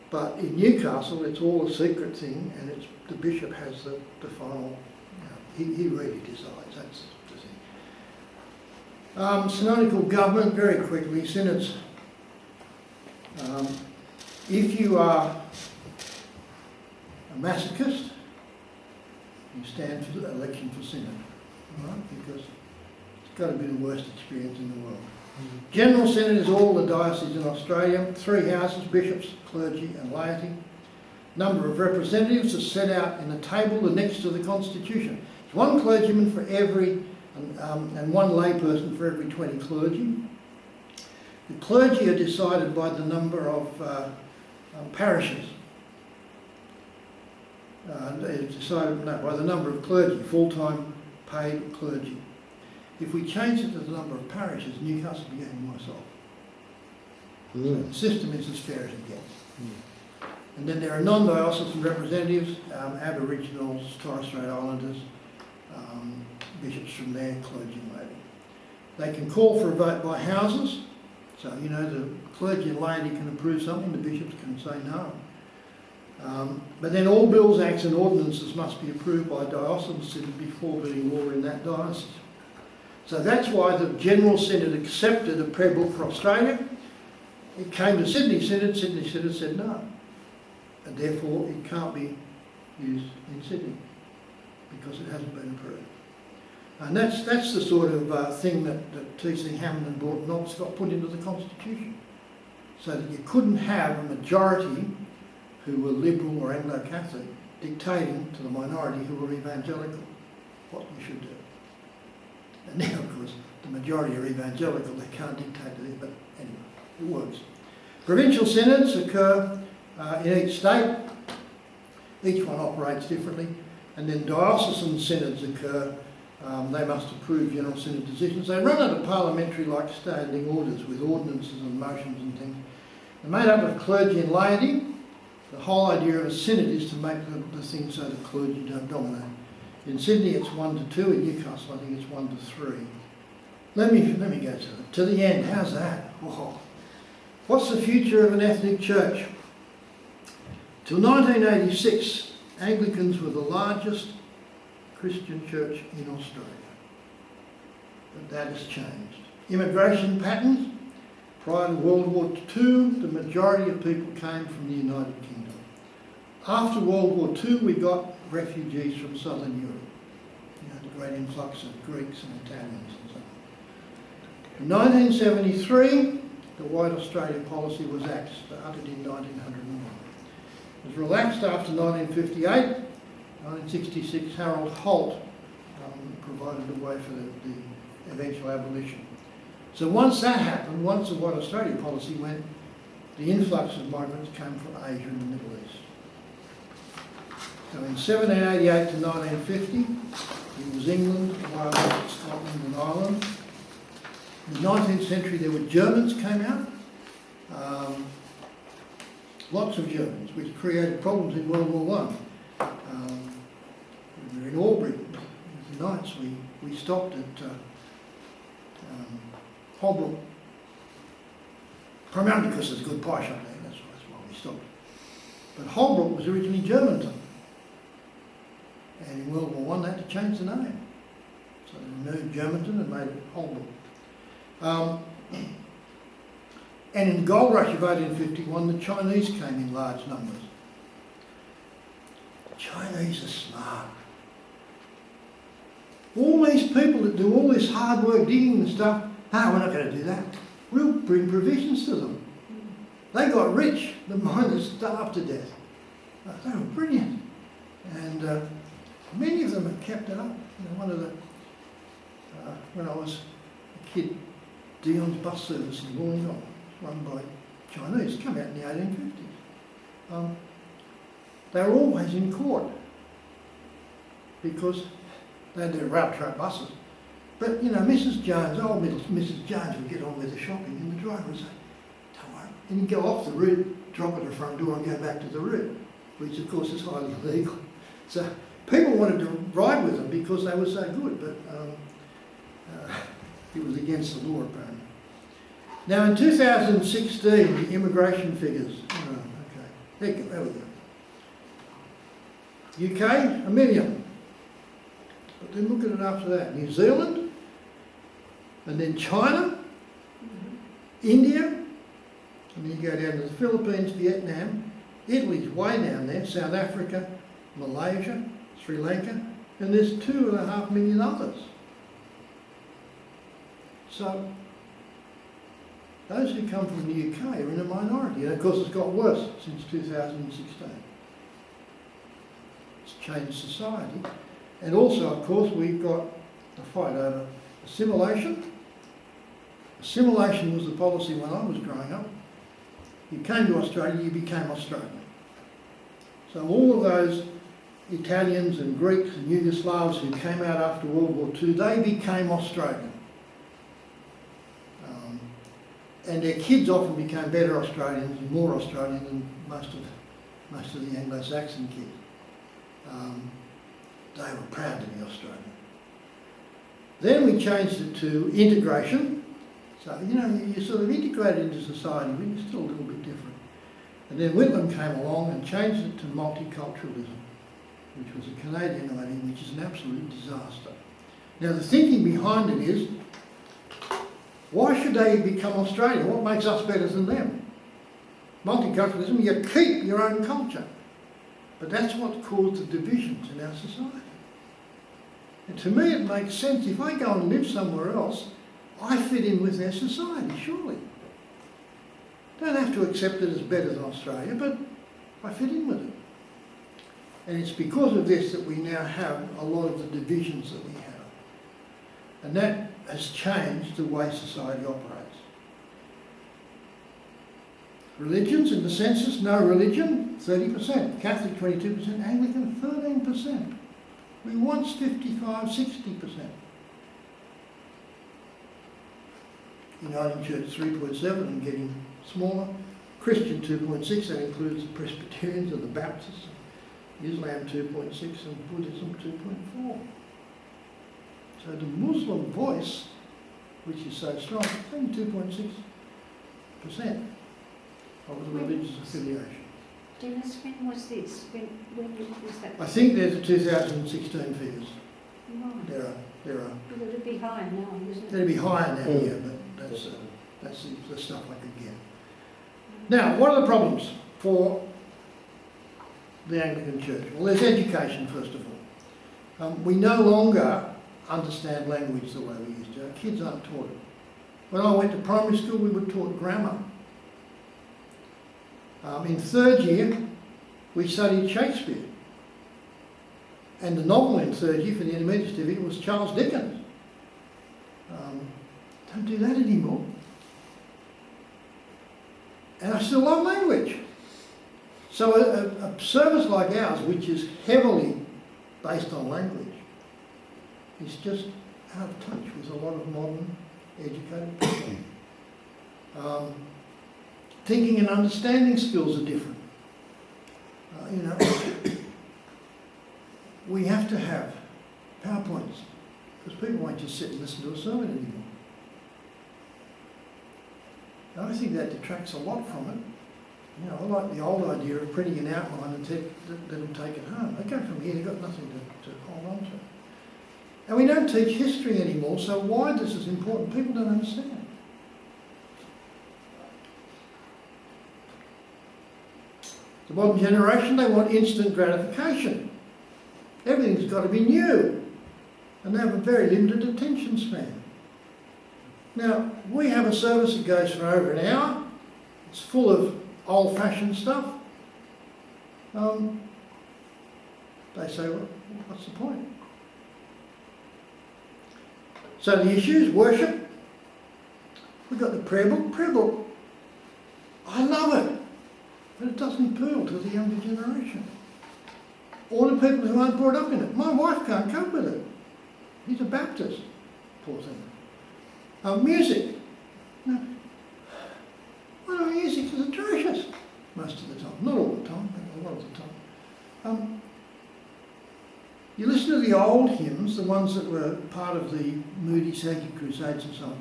But in Newcastle, it's all a secret thing, and it's the bishop has the final, he really decides, that's the thing. Synodical government, very quickly, synods. If you are a masochist, you stand for election for synod, right? Because it's got to be the worst experience in the world. General Synod is all the dioceses in Australia, 3 houses, bishops, clergy and laity. Number of representatives is set out in a table next to the Constitution. It's 1 clergyman for every, and 1 layperson for every 20 clergy. The clergy are decided by the number of parishes. It's decided by the number of clergy, full-time paid clergy. If we change it to the number of parishes, Newcastle will be getting worse off. So the system is as fair as it gets. And then there are non-diocesan representatives, Aboriginals, Torres Strait Islanders, bishops from there, clergy and laity. They can call for a vote by houses. So, you know, the clergy and laity can approve something, the bishops can say no. But then all bills, acts and ordinances must be approved by diocesan synod before being law in that diocese. So that's why the General Synod accepted a prayer book for Australia. It came to Sydney Synod said no. And therefore it can't be used in Sydney because it hasn't been approved. And that's the sort of thing that T.C. Hammond and Broughton Knox got put into the Constitution. So that you couldn't have a majority who were liberal or Anglo-Catholic dictating to the minority who were evangelical what we should do. And now, of course, the majority are evangelical, they can't dictate to them, but anyway, it works. Provincial synods occur in each state. Each one operates differently. And then diocesan synods occur. They must approve general synod decisions. They run under parliamentary-like standing orders with ordinances and motions and things. They're made up of clergy and laity. The whole idea of a synod is to make the thing so the clergy don't dominate. In Sydney it's 1 to 2, in Newcastle I think it's 1 to 3. Let me go to the end. How's that? Oh. What's the future of an ethnic church? Till 1986, Anglicans were the largest Christian church in Australia. But that has changed. Immigration patterns. Prior to World War II, the majority of people came from the United Kingdom. After World War II, we got refugees from Southern Europe. You know, the great influx of Greeks and Italians and so on. In 1973, the White Australia policy was started in 1901. It was relaxed after 1958. 1966, Harold Holt provided the way for the eventual abolition. So once that happened, once the White Australia policy went, the influx of migrants came from Asia and the Middle East. So in 1788 to 1950, it was England, Wales, Scotland and Ireland. In the 19th century there were Germans came out, lots of Germans, which created problems in World War I. We were in Albury with the Knights, we stopped at Holbrook, primarily because there's a good pie shop there, that's why we stopped. But Holbrook was originally Germantown. And in World War I they had to change the name. So they removed Germanton and made it Holborn. And in the gold rush of 1851, the Chinese came in large numbers. Chinese are smart. All these people that do all this hard work digging and stuff, no, we're not going to do that. We'll bring provisions to them. They got rich, the miners starved to death. They were brilliant. And many of them have kept it up. You know, one of the, when I was a kid, Dion's bus service in Wollongong, run by Chinese, come out in the 1850s. They were always in court because they had their route truck buses. But, you know, Mrs. Jones, old Mrs. Jones would get on with the shopping and the driver would say, don't worry. And he'd go off the route, drop at the front door and go back to the route, which of course is highly illegal. So people wanted to ride with them because they were so good, but it was against the law apparently. Now in 2016, the immigration figures, there we go. UK, 1 million. But then look at it after that. New Zealand, and then China, India, and then you go down to the Philippines, Vietnam, Italy's way down there, South Africa, Malaysia, Sri Lanka, and there's 2.5 million others. So, those who come from the UK are in a minority, and of course it's got worse since 2016. It's changed society. And also, of course, we've got a fight over assimilation. Assimilation was the policy when I was growing up. You came to Australia, you became Australian. So all of those Italians and Greeks and Yugoslavs who came out after World War II, they became Australian. And their kids often became better Australians and more Australian than most of the Anglo-Saxon kids. They were proud to be Australian. Then we changed it to integration. So, you know, you sort of integrated into society, but you're still a little bit different. And then Whitlam came along and changed it to multiculturalism, which was a Canadian idea, which is an absolute disaster. Now, the thinking behind it is, why should they become Australian? What makes us better than them? Multiculturalism, you keep your own culture. But that's what caused the divisions in our society. And to me it makes sense. If I go and live somewhere else, I fit in with their society, surely. Don't have to accept it as better than Australia, but I fit in with it. And it's because of this that we now have a lot of the divisions that we have. And that has changed the way society operates. Religions in the census, no religion, 30%. Catholic, 22%. Anglican, 13%. We once 55, 60%. Uniting Church, 3.7 and getting smaller. Christian, 2.6. That includes the Presbyterians and the Baptists. Islam, 2.6 and Buddhism, 2.4. So the Muslim voice, which is so strong, is only 2.6% of the religious affiliation. Denis, when was this? When was that? I think there's the 2016 figures. Right. There are. Well, it'll be higher now, isn't it? They'll be higher now, yeah, but that's the stuff I could get. Now, what are the problems for the Anglican Church? Well, there's education, first of all. We no longer understand language the way we used to. Our kids aren't taught it. When I went to primary school, we were taught grammar. In third year, we studied Shakespeare. And the novel in third year for the intermediate certificate was Charles Dickens. Don't do that anymore. And I still love language. So a service like ours, which is heavily based on language, is just out of touch with a lot of modern educated people. Thinking and understanding skills are different. We have to have PowerPoints because people won't just sit and listen to a sermon anymore. And I think that detracts a lot from it. I like the old idea of printing an outline and let them take it home. They go from here, they've got nothing to hold on to. And we don't teach history anymore, so why this is important, people don't understand. The modern generation, they want instant gratification. Everything's got to be new. And they have a very limited attention span. Now, we have a service that goes for over an hour. It's full of old-fashioned stuff. They say, well, what's the point? So the issues, worship. We've got the prayer book. Prayer book, I love it. But it doesn't appeal to the younger generation. Or the people who aren't brought up in it. My wife can't cope with it. He's a Baptist, poor thing. Music. No. Well, music is atrocious most of the time. Not all the time, but a lot of the time. You listen to the old hymns, the ones that were part of the Moody Sankey Crusades and so on.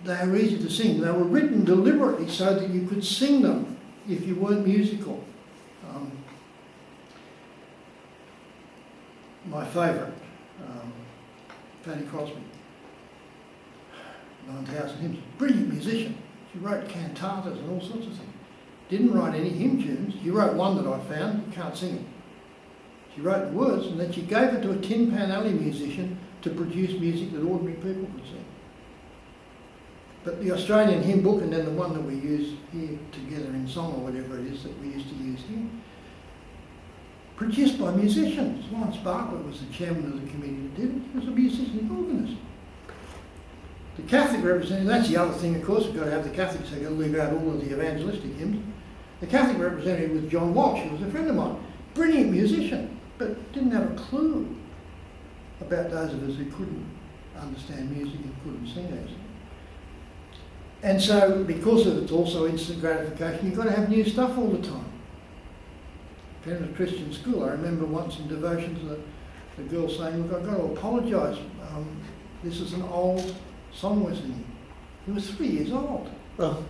They are easy to sing. They were written deliberately so that you could sing them if you weren't musical. My favourite, Fanny Crosby, 9,000 hymns. Brilliant musician. She wrote cantatas and all sorts of things. Didn't write any hymn tunes. She wrote one that I found. You can't sing it. She wrote the words and then she gave it to a Tin Pan Alley musician to produce music that ordinary people could sing. But the Australian hymn book, and then the one that we use here together in song or whatever it is that we used to use here, produced by musicians. Lawrence Bartlett was the chairman of the committee that did it. He was a musician organist. The Catholic representative, that's the other thing, of course, we've got to have the Catholics, so we've got to leave out all of the evangelistic hymns. The Catholic representative was John Walsh, who was a friend of mine. Brilliant musician, but didn't have a clue about those of us who couldn't understand music and couldn't sing it. And so, because of it's also instant gratification, you've got to have new stuff all the time. In a Christian school, I remember once in devotions the girl saying, look, I've got to apologise, this is an old song we're singing. He was 3 years old. Oh.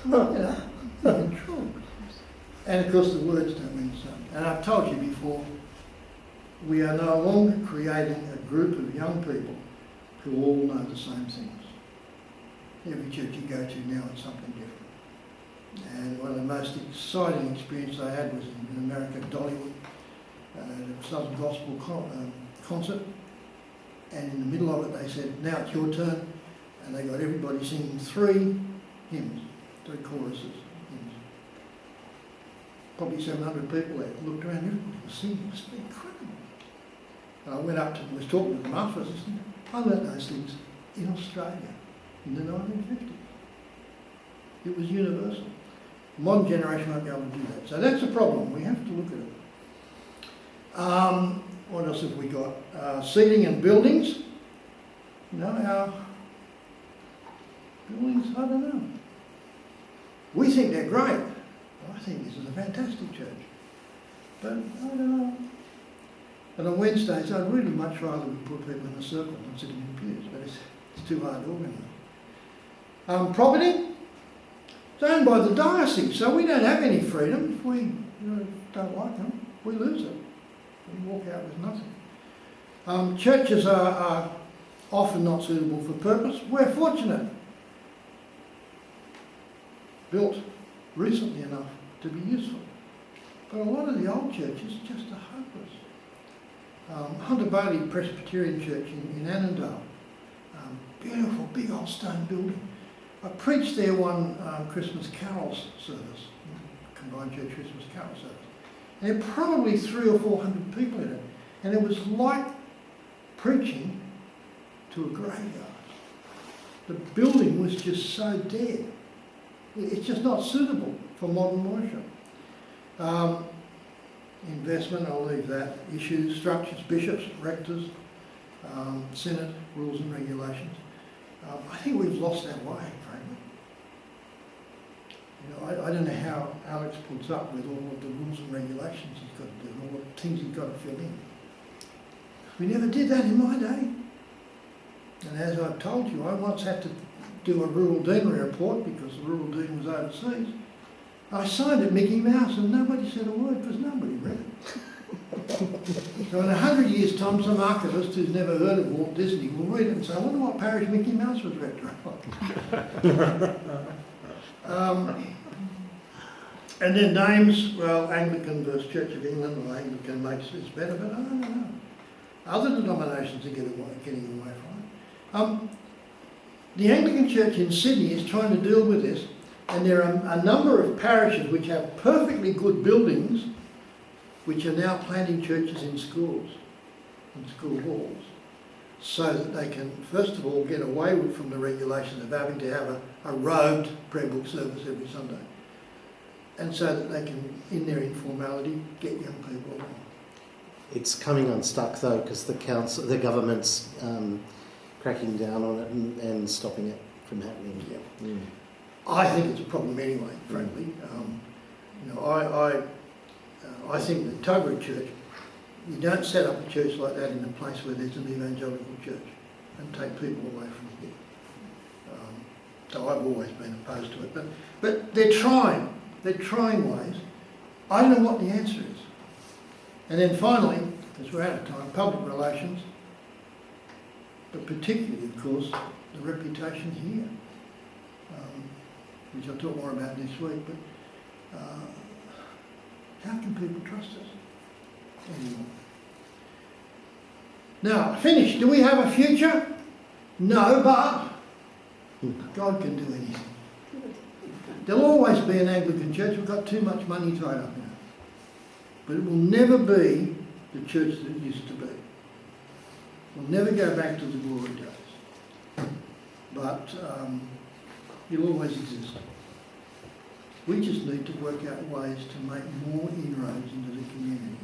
You know, thinking true. And of course the words don't mean so. And I've told you before, we are no longer creating a group of young people who all know the same things. Every church you go to now it's something different. And one of the most exciting experiences I had was in America, Dollywood, a Southern Gospel concert. And in the middle of it they said, now it's your turn. And they got everybody singing 3 hymns, 3 choruses, hymns. Probably 700 people there. Looked around, everybody was singing. It was incredible. And I went up to them, was talking to them afterwards, and said, I learnt those things in Australia in the 1950s. It was universal. The modern generation won't be able to do that. So that's a problem. We have to look at it. What else have we got? Seating and buildings. You know, our buildings, I don't know. We think they're great. I think this is a fantastic church. But I don't know. And on Wednesdays, I'd really much rather we put people in a circle than sitting in pews, but it's too hard to organise. Property. It's owned by the diocese, so we don't have any freedom. If we don't like them, we lose it. We walk out with nothing. Churches are often not suitable for purpose. We're fortunate. Built recently enough to be useful. But a lot of the old churches just are hopeless. Hunter Bailey Presbyterian Church in Annandale. Beautiful, big old stone building. I preached there one Christmas carols service, combined church Christmas carol service. And there were probably 300 or 400 people in it. And it was like preaching to a graveyard. The building was just so dead. It's just not suitable for modern worship. Investment, I'll leave that. Issues, structures, bishops, rectors, synod, rules and regulations. I think we've lost our way, frankly. You know, I don't know how Alex puts up with all of the rules and regulations he's got to do, and all the things he's got to fill in. We never did that in my day. And as I've told you, I once had to do a rural deanery report because the rural dean was overseas. I signed it Mickey Mouse and nobody said a word because nobody read it. So in 100 years' time, some archivist who's never heard of Walt Disney will read it and say, I wonder what parish Mickey Mouse was rector of. And then names, well, Anglican versus Church of England, or Anglican makes this better, but I don't know. Other denominations are getting away from it. The Anglican Church in Sydney is trying to deal with this, and there are a number of parishes which have perfectly good buildings which are now planting churches in schools, in school halls, so that they can, first of all, get away from the regulations of having to have a robed prayer book service every Sunday, and so that they can, in their informality, get young people along. It's coming unstuck though, because the government's cracking down on it and stopping it from happening. Yeah. Mm. I think it's a problem anyway, frankly. I think that Tuggery Church, you don't set up a church like that in a place where there's an evangelical church and take people away from here. So I've always been opposed to it, but they're trying. They're trying ways. I don't know what the answer is. And then finally, because we're out of time, public relations, but particularly, of course, the reputation here, which I'll talk more about next week, but how can people trust us anymore? Now, finish. Do we have a future? No, but God can do anything. There'll always be an Anglican church. We've got too much money tied up in it. But it will never be the church that it used to be. We'll never go back to the glory days. But it'll always exist. We just need to work out ways to make more inroads into the community.